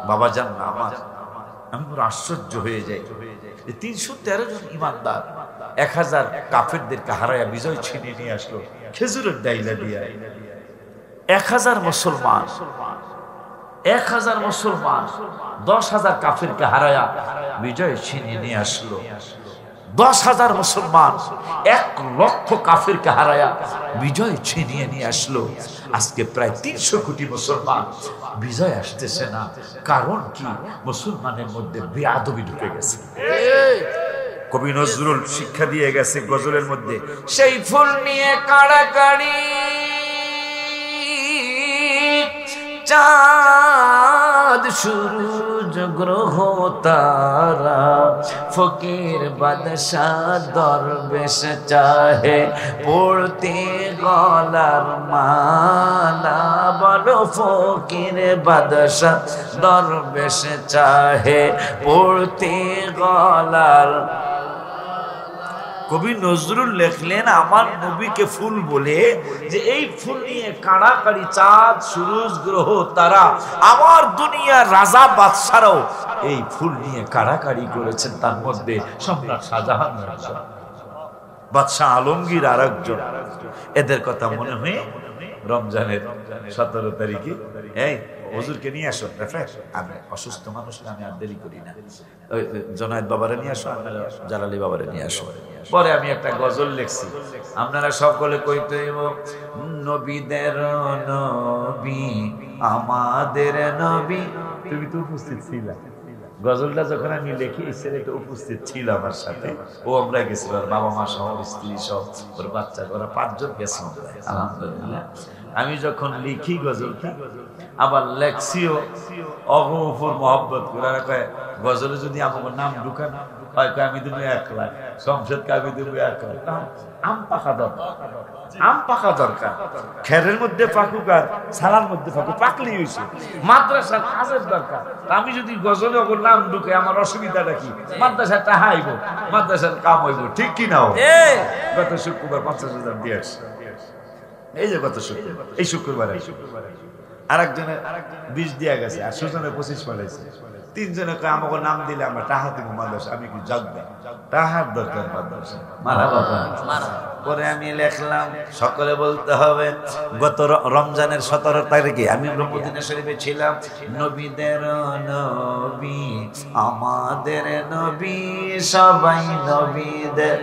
বাবা জান না আমার, আমি পুরো আশ্চর্য হয়ে যাই। 313 জন ইমানদার 1000 কাফেরদেরকে হারায়া বিজয় ছিনিয়ে নিয়ে আসলো খেজুরের ডাইলা দিয়া। 1000 মুসলমান 10,000 কাফেরকে হারায়া বিজয় ছিনিয়ে নিয়ে আসলো। 10,000 মুসলমান 1 লক্ষ কাফেরকে হারায়া বিজয় ছিনিয়ে নিয়ে আসলো। আজকে প্রায় 300 কোটি মুসলমান, বিজয় আসতেছে না। কারণ কি? মুসলমানের মধ্যে বেয়াদবি ঢুকে গেছে। কবি নজরুল শিক্ষা দিয়ে গেছে গজলের মধ্যে, সেই ফুল নিয়ে কাড়াকাড়ি, চাঁদ সূরজ গ্রহ তারা, ফকির বাদশাহ দরবেশ চাহে পড়তে গলার মালা, বলো ফকির বাদশাহ দরবেশ চাহে পড়তে গলার। কবি নজরুল লেখলেন আমার নবীকে ফুল বলে, যে এই ফুল নিয়ে কাড়াকাড়ি চাঁদ সূরজ গ্রহ তারা, আমার দুনিয়ার রাজা বাদশারাও এই ফুল নিয়ে কাড়াকাড়ি করেছেন। তার মধ্যে সম্রাট শাহজাহান, বাদশাহ আলমগীর আর একজন। এদের কথা মনে হয়ে রমজানের 17 তারিখে এই হুজুরকে নিয়ে আসো, আমি অসুস্থ মানুষ, আমি আর দেরি করি না, জনায়েত বাবারে নিয়ে আসো, জালালি বাবারে নিয়ে আসো। পরে আমি একটা গজল লিখছি, আপনারা সকলে কইতে হইব, নবীদের নবী আমাদের নবী। তুমি তো উপস্থিত ছিলা গজলটা যখন আমি লিখি, ছেলেটা উপস্থিত ছিল আমার সাথে। ও আমরা গেছিল, বাবা মা সহ, স্ত্রী সহ, ওর বাচ্চা, ওরা 5 জন গেছে আলহামদুলিল্লাহ। আমি যখন লিখি গজলটা, আবার লেখছিও অগফুর মহব্বত করে, গজলে যদি আমার নাম ঢুকান হয়, আমি দেবো 1 লাখ, শমশেদকে আমি দেবো 1 লাখ। আম পাকা দরকার, আম পাকা দরকার, খেরের মধ্যে পাকুক আর সালার মধ্যে পাকুক, পাকলেই হয়েছে। মাদ্রাসার কাজের দরকার। আমি যদি গজলে ওর নাম ঢুকে, আমার অসুবিধাটা কি? মাদ্রাসার টাকা আইব, মাদ্রাসার কাম হইব, ঠিক কি না? গত শুক্রবার 50,000 দিয়ে আসছে, এই যে গত শুক্রবার, এই শুক্রবার আর একজনের 20 দিয়া গেছে, আর সুজনের 25 পাঠাইছে। 3 জনে আমাকে নাম দিলে আমরা টাহা দিব মাদ্রাসা। আমি কি জাগবে? টাহার দরকার মাদ্রাসা। মারা বাবা। পরে আমি লেখলাম, সকলে বলতে হবে, গত রমজানের 17 তারিখে আমি মদিনা শরীফে ছিলাম। নবীদের নবী আমাদের নবী, সবাই নবীদের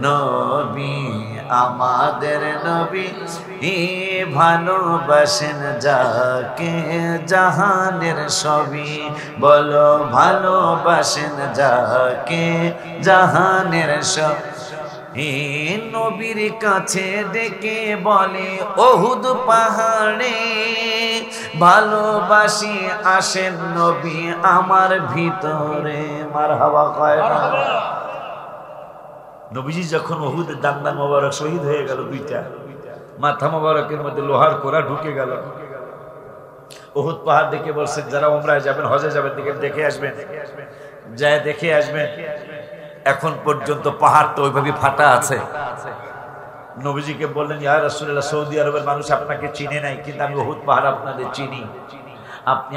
নবী আমাদের নবী, ভালোবাসেন যাকে জাহানের সবই, বলো ভালোবাসেন যাকে জাহানের সব। নবীর কাছে ডেকে বলে ওহুদ পাহাড়ে, ভালোবাসি আসেন নবী আমার ভিতরে। মারহাবা কয় না? নবীজি যখন ওহুদের দান্দান মোবারক শহীদ হয়ে গেল, 2টা মাথা মোবারকের মধ্যে লোহার কোড়া ঢুকে গেল। ওহুদ পাহাড় দেখে বলছেন, যারা উমরায় যাবেন, হজে যাবেন, দেখে আসবেন, যায় দেখে আসবেন। এখন পর্যন্ত পাহাড়টা ওইভাবে ফাটা আছে। নবীজিকে বললেন, ইয়া রাসূলুল্লাহ, সৌদি আরবের মানুষ আপনাকে চিনে নাই, কিন্তু আমি ওহুদ পাহাড় আপনাদের চিনি।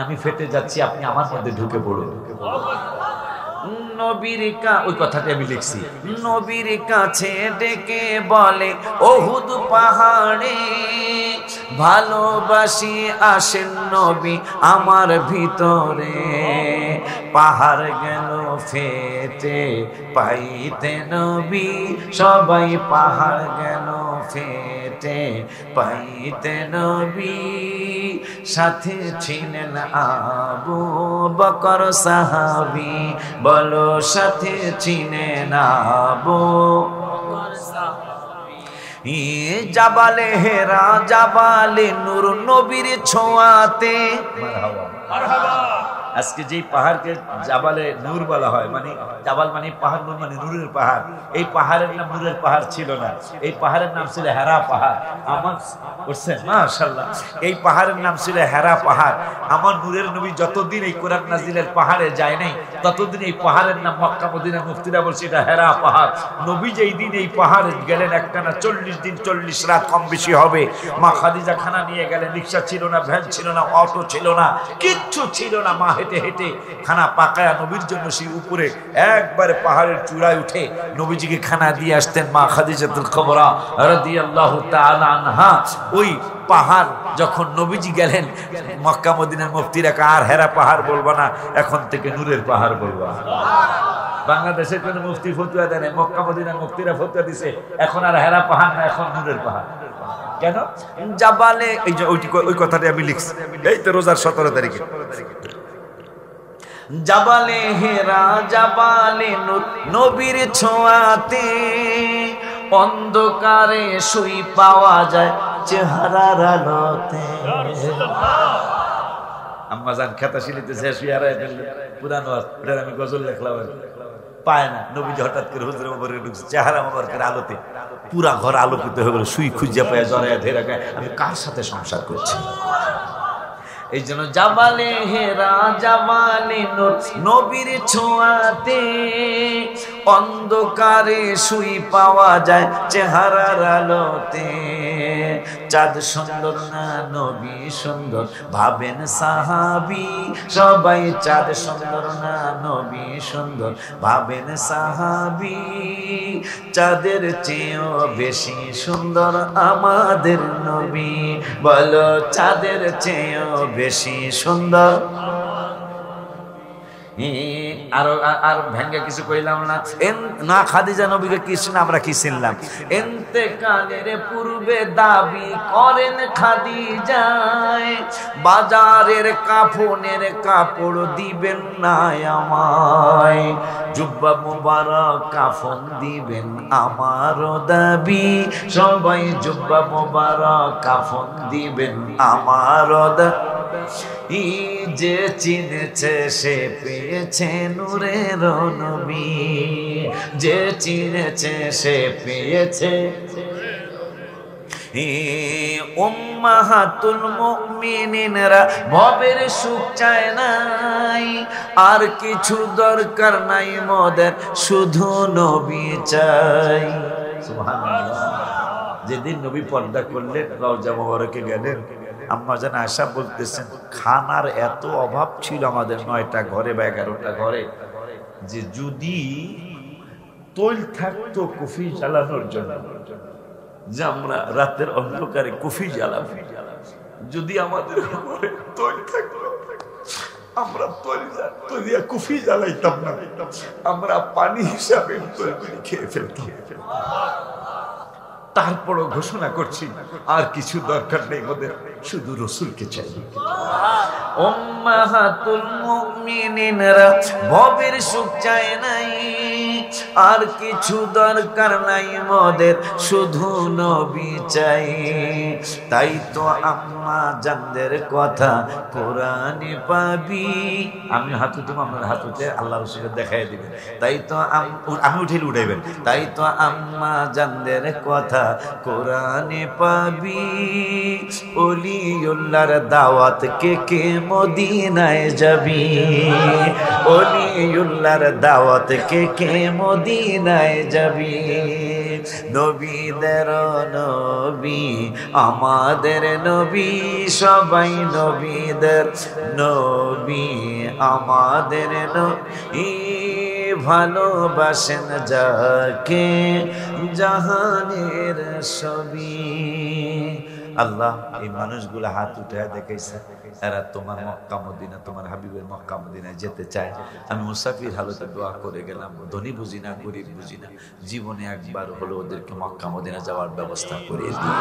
আমি ফেটে যাচ্ছি, আপনি আমার মধ্যে ঢুকে পড়ুন। নবীর ওই কথাটা আমি লিখছি। নবীর কাছে ডেকে বলে ওহুদ পাহাড়ে, ভালোবাসি আসেন নবী আমার ভিতরে। পাহাড় গেল ফেটে পাইতে নবী, সবাই পাহাড় গেল ফেটে পাইতে নবী। সাথে ছিলেন আবু বকর সাহাবী, বলো সাথে ছিলেন আবু জাবালে হেরা জাবালে নূর নবীর ছোঁয়াতে। মারহাবা। আজকে যেই পাহাড়কে জাবালে নূর বলা হয়, মানে জাবাল মানে পাহাড়, নূর মানে নূরের পাহাড়। এই পাহাড়ের নাম নূরের পাহাড় ছিল না, এই পাহাড়ের নাম ছিল হেরা পাহাড়। আমার বুঝছেন? মাশাআল্লাহ, এই পাহাড়ের নাম ছিল হেরা পাহাড়। আমার নূরের নবী যতদিন এই কোরআন নাজিলের পাহাড়ে যায় নাই, ততদিন এই পাহাড়ের নাম মক্কা মদিনার মুফতিরা বলছে এটা হেরা পাহাড়। নবী যেই দিন এই পাহাড়ে গেলেন, একটানা 40 দিন 40 রাত, কম বেশি হবে। মা খাদিজা খানা নিয়ে গেলেন, রিক্সা ছিল না, ভ্যান ছিল না, অটো ছিল না, কিচ্ছু ছিল না। মা হেঁটে হেঁটে খানা পাকায়া নবীর জন্য সেই উপরে একবারে পাহাড়ের চূড়ায় উঠে নবীজিকে খানা দিয়ে আসতেন মা খাদিজাতুল কুবরা রাদিয়াল্লাহু তাআলা আনহা। ওই পাহাড় যখন নবীজি গেলেন, মক্কা মদিনার মুফতিরা আর হেরা পাহাড় বলবা না, এখন থেকে নূরের পাহাড় বলবা। বাংলাদেশের কোন মুফতি ফতোয়া দেন, মক্কা মদিনার মুফতিরা ফতোয়া দিছে এখন আর হেরা পাহাড় না, এখন নূরের পাহাড়। কেন? জাবালে, এই যে ওই কথাটা আমি লিখছি, এই তো রোজার 17 তারিখে। জাবালে হেরা জাবালে নূর নবীর ছোঁয়াতে, অন্ধকারে শুই পাওয়া যায় চেহারার আলোতে। আম্মা জান খেতা শিলিতেছে, শুয়ে হারায় ফেললে পুরানো ওটার আমি গজল লেখলাম, পায় না। নবীজি হঠাৎ করে হুজুর মোবারকে ঢুকছে, চেহারা মোবারকের আলোতে পুরা ঘর আলোকিত হয়ে গেল। শুই খুঁজে পায়, জড়ায় ধরে গায়, আমি কার সাথে সংসার করছি। এই জন্য জাবালে হেরা জাবালে নূর নবীর ছোঁয়াতে, অন্ধকারে শুই পাওয়া যায় চেহারার আলোতে। চাঁদ সুন্দর না নবী সুন্দর ভাবেন সাহাবী, সবাই চাঁদ সুন্দর না নবী সুন্দর ভাবেন সাহাবী। চাঁদের চেয়েও বেশি সুন্দর আমাদের নবী, বলো চাঁদের চেয়েও বেশি সুন্দর। আর ভেঙ্গে কিছু কইলাম না। না খাদিজা নবীকে কি শুনে আমরা কি শুনলাম? ইন্তেকালের পূর্বে দাবি করেন খাদিজায়, বাজারের কাফনের কাপড় দিবেন না আমায়, জুব্বা মুবারক কাফন দিবেন আমারও দাবি, সবাই জুব্বা মুবারক কাফন দিবেন আমারও দাবি। যে চিনেছে সে পেয়েছে নূরের নবী, যে চিনেছে সে পেয়েছে। উম্মাহাতুল মুমিনিনরা ভবের সুখ চায় নাই, আর কিছু দরকার নাই মোদের, শুধু নবী চাই। সুবহানাল্লাহ। যেদিন নবী পর্দা করলেন, রওজা মোবারকে গেলেন, আম্মা জান আয়েশা বলতেছেন খানার এত অভাব ছিল আমাদের 9টা ঘরে বা 11টা ঘরে, যে যদি তৈল থাকতো কফি জ্বালানোর জন্য, যে আমরা রাতের অন্ধকারে কফি জ্বালাবো, যদি আমাদের ঘরে তৈল থাকতো আমরা তৈরি কফি জ্বালাইতাম না, আমরা পানি হিসাবে তৈল খেয়ে ফেলতাম। তারপরও ঘোষণা করছি আর কিছু দরকার নেই ওদের, শুধু রসুলকে চাই। উম্মাহাতুল মুমিনিনরা ভবের সুখ চায় নাই, আর কিছু দরকার নাই মোদের, শুধু নবী চাই। তাই তো আম্মা জানদের কথা কোরআনে পাবি। আমি হাত উঠে, আপনার হাত উঠে আল্লাহ রসুলকে দেখাই দিবেন। তাই তো আমি উঠেলে উঠাইবেন। তাই তো আম্মা জানদের কথা কোরআনে পাবি, ওলিউল্লাহর দাওয়াত কে কে মদিনায় যাবি, ওলিউল্লাহর দাওয়াত কে কে মদিনায় যাবি। নবীদের নবী আমাদের নবী, সবাই নবীদের নবী আমাদের নবী, ভালোবাসেন যাকে জাহানের সবই। আল্লাহ এই মানুষগুলো হাত উঠে দেখাইছে, এরা তোমার মক্কা মদিনা, তোমার হাবিবের মক্কা মদিনায় যেতে চায়। আমি মুসাফির হালতে দোয়া করে গেলাম, ধনী বুঝি না গরিব বুঝি না, জীবনে একবার হলো ওদেরকে মক্কা মদিনা যাওয়ার ব্যবস্থা করে দিই।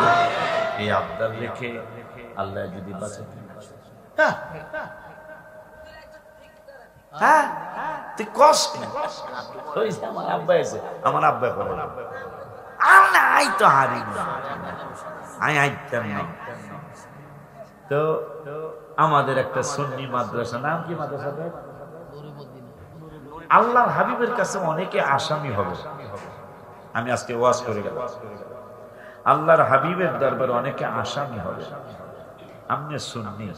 এই আবদার রেখে আল্লাহ যদি বাঁচে হ্যাঁ তুই কষ্ট আমার আব্বা এসে আমার আব্বা করে আই তো হারি আই আইতাম না। তো আমাদের একটা সুন্নি মাদ্রাসা, নাম কি মাদ্রাসাটা? আল্লাহর হাবিবের কাছে অনেকে আসামি হবে। আমি আজকে ওয়াজ করে গেলাম, আল্লাহর হাবিবের দরবারে অনেকে আসামি হবে। আপনি সুন্নি,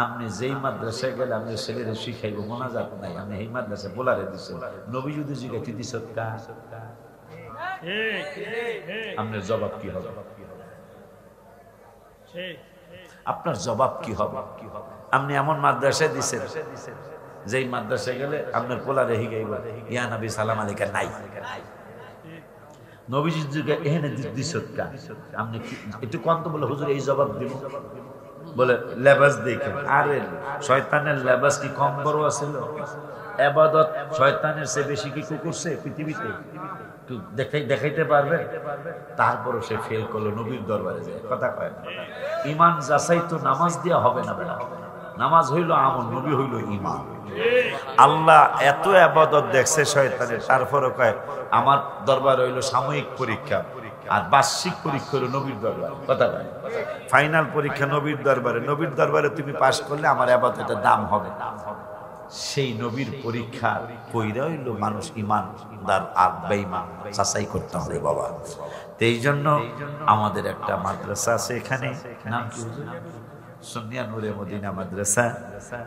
আপনি যেই মাদ্রাসায় গেলে আপনি ছেলেরে শিখাইব মোনাজাত নাই, আপনি এই মাদ্রাসায় বলারে দিচ্ছেন নবী যদি জিজ্ঞাসা দিস আপনার জবাব কি হবে? আপনার জবাব কি হবে? আপনি এমন মাদ্রাসায় দিচ্ছেন যেই মাদ্রাসায় গেলে আপনার পোলারে হিগাইব ইয়া নবী সালাম আলাইকা নাই, নবীজি এখানে দিস আপনি একটু কন্ত বলে হুজুর এই জবাব দিব বলে লেবাস দেখে। আরে শয়তানের লেবাস কি কম বড় আছিল? ইবাদত শয়তানের চেয়ে বেশি কি করছে পৃথিবীতে? দেখাইতে পারবে? তারপরও সে ফেল করলো, নবীর দরবারে যায় কথা কয় না। ইমান যাচাই তো নামাজ দিয়া হবে না বেটা, নামাজ হইল আমল, নবী হইল ইমান। আল্লাহ এত ইবাদত দেখছে শয়তানের, তারপরও কয় আমার দরবার হইল সাময়িক পরীক্ষা, আর বার্ষিক পরীক্ষা হলো নবীর দরবার কথা কয়। ফাইনাল পরীক্ষা নবীর দরবারে, নবীর দরবারে তুমি পাশ করলে আমার ইবাদতের দাম হবে। সেই নবীর পরীক্ষা কইরা হইল মানুষ ইমানদার আর বেঈমান যাচাই করতে হবে বাবা। তো এই জন্য আমাদের একটা মাদ্রাসা আছে এখানে, নাম কি সুন্নিয়া নূরে মদিনা মাদ্রাসা।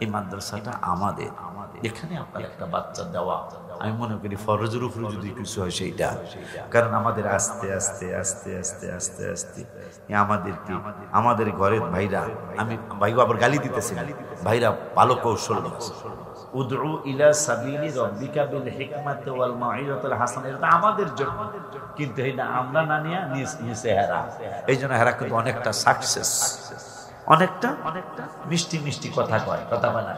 এই মাদ্রাসাটা আমাদের, এখানে আপনার একটা বাচ্চা দেওয়া আমি মনে করি ফরজের উপরে যদি কিছু হয় সেইটা, কারণ আমাদের আস্তে আস্তে আস্তে আস্তে আস্তে আস্তে আমাদেরকে আমাদের ঘরের ভাইরা, আমি ভাই আবার গালি দিতেছি, ভাইরা ভালো কৌশল উদউ ইলা সাবিলি রাব্বিকা বিল হিকমাতি ওয়াল মাউইজাতিল হাসানা, এটা আমাদের জন্য, কিন্তু এটা আমরা না নিয়ে নিচে হেরা। এই জন্য হেরা কিন্তু অনেকটা সাকসেস, অনেকটা মিষ্টি মিষ্টি কথা কয়, কথা কয় না,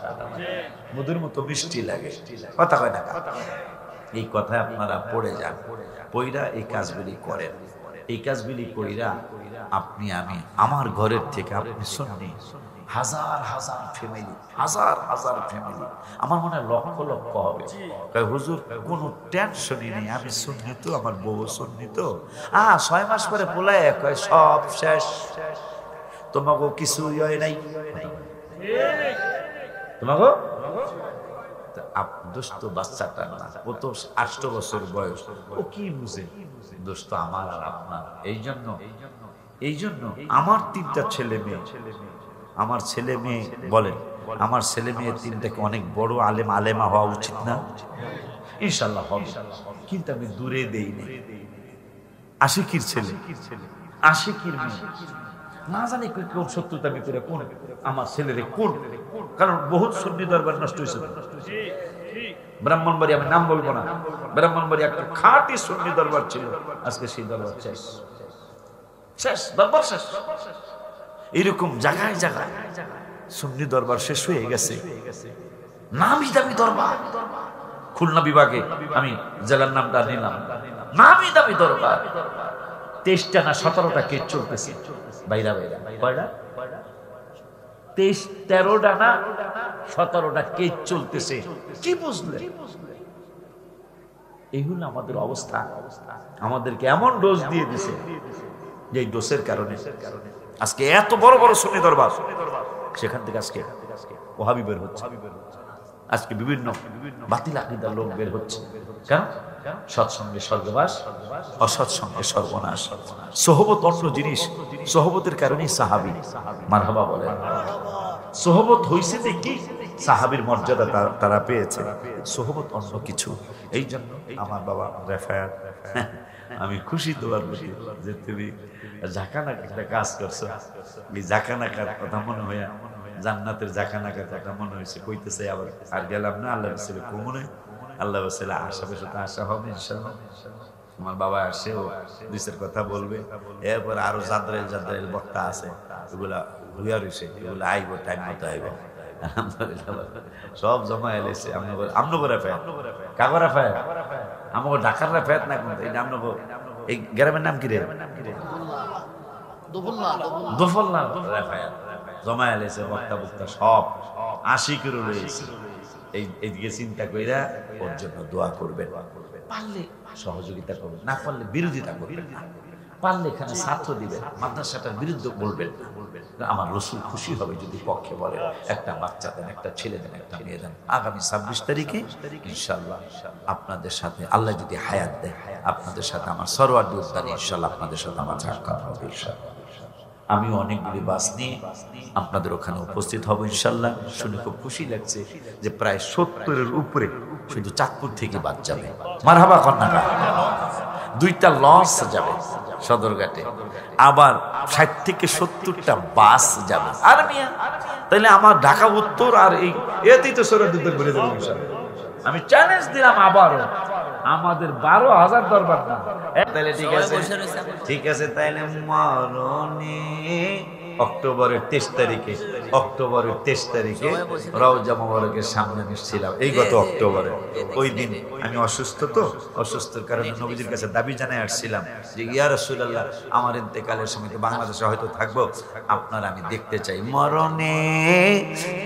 মধুর মতো মিষ্টি লাগে, কথা কয় না। এই কথায় আপনারা পড়ে যান, পইরা এই কাজগুলি করেন, এই কাজগুলি কইরা আপনি আমি আমার ঘরের থেকে আপনি শুননি হাজার হাজার ফ্যামিলি, হাজার হাজার ফ্যামিলি, আমার মনে হয় লক্ষ লক্ষ হবে। হুজুর কোনো টেনশনই নেই, আমি শুননি তো, আমার বউ শুননি তো, 6 মাস পরে পোলায় কয় সব শেষ, তোমাকে কিছুই হয় নাই, তোমাকে দোস্ত বাচ্চাটা না, ও তো 8 বছর বয়স, ও কি বুঝে? দোস্ত আমার আর আপনার। এই জন্য আমার 3টা ছেলে মেয়ে, আমার ছেলে মেয়ে বলেন, আমার ছেলে মেয়ে 3টাকে অনেক বড় আলেম আলেমা হওয়া উচিত না? ইনশাল্লাহ হবে, কিন্তু আমি দূরে দেই না। আশিকির ছেলে, আশিকির মেয়ে, না জানি কোন শত্রুতা আমি করে কোন আমার ছেলেরে কোন, কারণ বহুত সুন্নি দরবার নষ্ট হয়েছে। ব্রাহ্মণবাড়ি, আমি নাম বলবো না, ব্রাহ্মণবাড়ি একটা খাঁটি সুন্নি দরবার ছিল, আজকে সেই দরবার শেষ, শেষ দরবার শেষ। এরকম জায়গায় জায়গায় সুন্নি দরবার শেষ হয়ে গেছে, নামি দামি দরবার। খুলনা বিভাগে আমি জেলার নামটা নিলাম, নামি দামি দরবার, 23টা না 17টা কেস চলতেছে বাইরা বাইরা, কয়টা 23-13টা না 17টা কেস চলতেছে। কি বুঝলে? এই হলো আমাদের অবস্থা। আমাদেরকে এমন ডোজ দিয়ে দিছে যে এই ডোজের কারণে আজকে এত বড় বড় সুন্নি দরবার, সেখান থেকে আজকে ওহাবি বের হচ্ছে, আজকে বিভিন্ন বাতিল আকীদার লোক বের হচ্ছে। কেন? সৎসঙ্গে স্বর্গবাস, অসৎসঙ্গে সর্বনাশ। সোহবত অন্য জিনিস, সোহবতের কারণেই সাহাবী। মারহাবা বলেন। সোহবত হইছে যে কি সাহাবীর মর্যাদা তারা পেয়েছে, সোহবত অন্য কিছু। এই জন্য আমার বাবা রেফায়াত, আমি খুশি তোমার প্রতি যে তুমি জাকানাকা একটা কাজ করছো। এই জাকানাকার কথা মনে হইয়া, জান্নাতের জাকানাকার কথা মনে হয়েছে, কইতেছে আবার আর গেলাম না, আল্লাহ ছেলে কমনে, আল্লাহ ছেলে আশা বেশ আশা হবে ইনশাআল্লাহ। আমার বাবা আসে, ও দুইশের কথা বলবে, এরপর আরো জাদ্রাইল বক্তা আছে, ওগুলা হইয়া রয়েছে, এগুলো আইব, টাইম মতো আইব। আলহামদুলিল্লাহ সব জমা এলেছে। আমনগর রেফায়াত, কাগর রেফায়াত, আমাকে ঢাকার রেফায়াত না, কোন এই আমনগর, এই গ্রামের নাম কি রে? দোফল্লা রেফায়াত। জমায়া লেছে বক্তা বক্তা সব আশিকেরও রয়েছে। এইদিকে চিন্তা কইরা ওর জন্য দোয়া করবেন, পারলে সহযোগিতা করবেন, না পারলে বিরোধিতা করবেন না, পারলে এখানে ছাত্র দিবেন, মাদ্রাসাটার বিরুদ্ধে বলবেন না। আমার রসুল খুশি হবে যদি পক্ষে বলে একটা বাচ্চা দেন, একটা ছেলে দেন, একটা মেয়ে দেন। আগামী 26 তারিখে ইনশাআল্লাহ আপনাদের সাথে আল্লাহ যদি হায়াত দেয়, আপনাদের সাথে আমার সরওয়ার্দী উদ্যানে ইনশাআল্লাহ আপনাদের সাথে আমার সাক্ষাৎ হবে ইনশাআল্লাহ। আমি অনেকগুলি বাস নিয়ে আপনাদের ওখানে উপস্থিত হব ইনশাআল্লাহ। শুনে খুব খুশি লাগছে যে প্রায় 70-এর উপরে শুধু চাঁদপুর থেকে বাদ যাবে। মারহাবা কন্যা, 2টা লঞ্চ যাবে সদরঘাটে, আবার 60 থেকে 70টা বাস যাবে। আর মিয়া তাইলে আমার ঢাকা উত্তর আর এতেই তো সরদ উত্তর বলে দেবো ইনশাআল্লাহ। আমি চ্যালেঞ্জ দিলাম আবারও, আমাদের 12,000 দরবার না। তাহলে ঠিক আছে, ঠিক আছে। তাইলে মরণে অক্টোবরের 23 তারিখে রওজা মোবারকের সামনে মিশছিলাম এই গত অক্টোবরে। ওই দিন আমি অসুস্থর কারণে নবীজির কাছে দাবি জানাই আসছিলাম যে ইয়া রাসূলুল্লাহ, আমার ইন্তেকালের সময় তো বাংলাদেশে হয়তো থাকবো, আপনার আমি দেখতে চাই। মরণে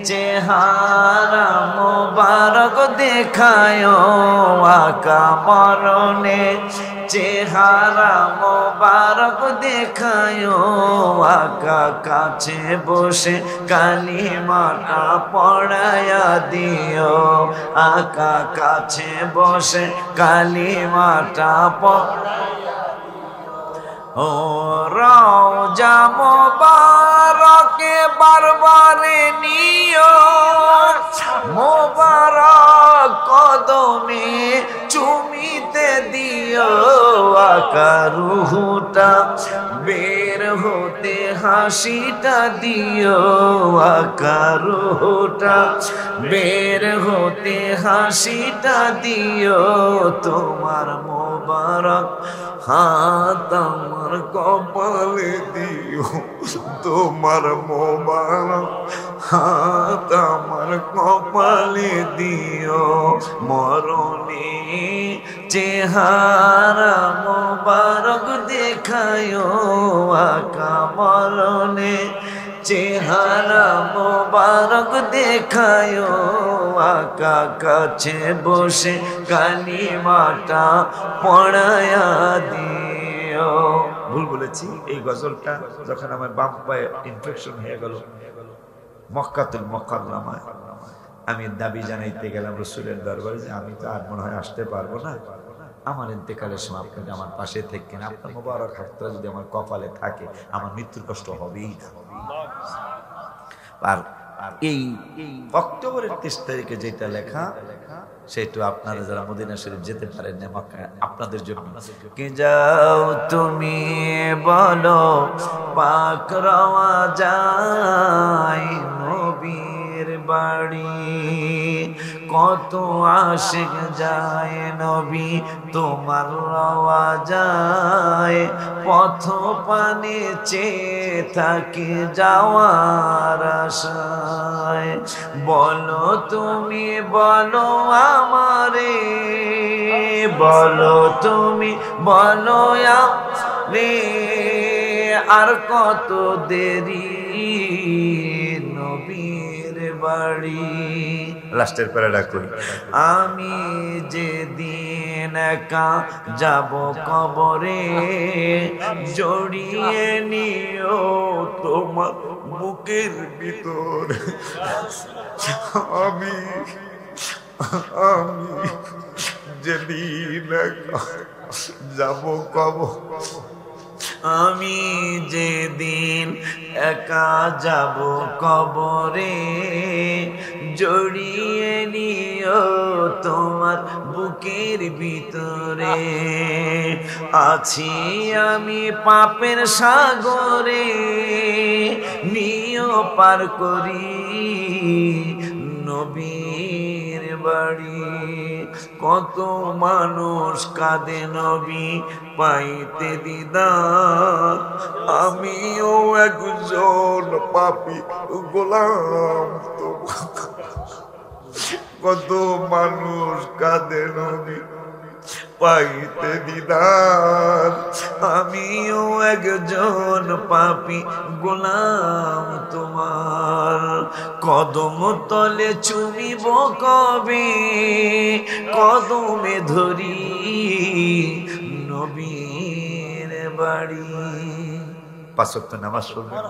চেহারা মোবারক দেখায় আকা, মরণে চেহারা মোবারক দেখায় আকা, কাছে বসে কালিমাটা পড়ায়া দিও আকা, কাছে বসে কালিমাটা ও রওজা মোবারকে বারবারে নিও, মোবারক কদমে চুমিতে দিও আকা, রুহুটা বের হতে হাসিটা দিও আকা, রুহুটা বের হতে হাসিটা দিও, তোমার মোবারক হাত আমার কপালে দিও, তোমার মোবারক হাত আমার কপালে দিও, মরণে চেহারা মোবারক দেখায় আকা, মরণে চেহারা মোবারক দেখায় আকা, কাছে বসে কালিমাটা পড়ায়া দিও। ভুল বলেছি, এই গজলটা যখন আমার বাম পায়ে ইনফেকশন হয়ে গেল মক্কাতুল মুকাররমায়, আমি দাবি জানাইতে গেলাম রাসূলের দরবারে যে আমি তো আর মনে হয় আসতে পারবো না, আমার ইন্তেকালের সময় আপনি আমার পাশে থেকেন, আপনার মোবারক হাতটা যদি আমার কপালে থাকে আমার মৃত্যুর কষ্ট হবেই না। আর এই অক্টোবরের 23 তারিখে যেটা লেখা সেটা আপনারা যারা মদিনা শরীফ যেতে পারেন না, মক্কা আপনাদের জন্য। কে যাও তুমি বলো পাক রওয়া যায় নবীর বাড়ি, কত আশিক যায় নবী তোমার রওয়া যায়, পথ পানে চেয়ে থাকি যাওয়ার আশায়, বলো তুমি বলো আমারে, বলো তুমি বলো রে, আর কত দেরি নবীর বাড়ি। লাস্টের প্যারাটা কই, আমি যেদিন একা যাব কবরে, জড়িয়ে নিও তোমার বুকের ভিতর, আমি যেদিন একা যাব কবর, আমি যেদিন একা যাব কবরে, জড়িয়ে নিও তোমার বুকের ভিতরে, আছি আমি পাপের সাগরে, নিও পার করি নবীর বাড়ি, কত মানুষ কাঁদে নবী পাইতে দিদার, আমিও একজন পাপী গোলাম তো, কত মানুষ কাঁদে নবী পাইতে দিদার। আমিও একজন পাপী গোলাম তোমার, কদম তলে চুমিব কবে, কদমে ধরি নবীর বাড়ি। পাঁচ ওয়াক্ত নামাজ পড়বেন,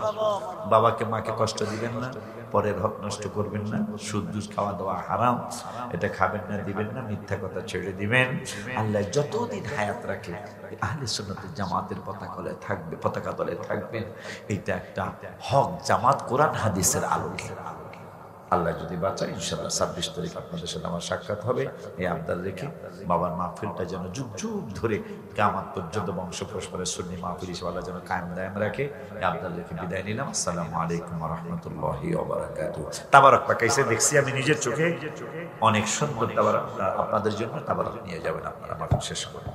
বাবাকে মাকে কষ্ট দিবেন না, পরের হক নষ্ট করবেন না, সুদ দুধ খাওয়া দাওয়া হারাম, এটা খাবেন না, দিবেন না, মিথ্যা কথা ছেড়ে দিবেন। আল্লাহ যতদিন হায়াত রাখে আহলে সুন্নাতের জামাতের পতাকা তলে থাকবেন। এইটা একটা হক জামাত, কোরআন হাদিসের আলোকে। আল্লাহ যদি বাঁচায় ইনশাআল্লাহ 26 তারিখ আপনাদের সাথে আমার সাক্ষাৎ হবে। এই আবদার রেখে বাবার মাহফিলটা যেন যুগ যুগ ধরে কিয়ামত পর্যন্ত বংশ পরস্পরের সুন্নি মাহফিল হিসেবে আল্লাহ যেন কায়েম দায়েম রাখে, এই আবদার রেখে বিদায় নিলাম। আসসালামু আলাইকুম ওয়া রাহমাতুল্লাহি ওয়া বারাকাতুহু। তাবারক পাকাইছে দেখছি আমি নিজের চোখে, অনেক সুন্দর তাবারক। আপনাদের জন্য তাবারক নিয়ে যাবেন আপনারা মাহফিল শেষ করে।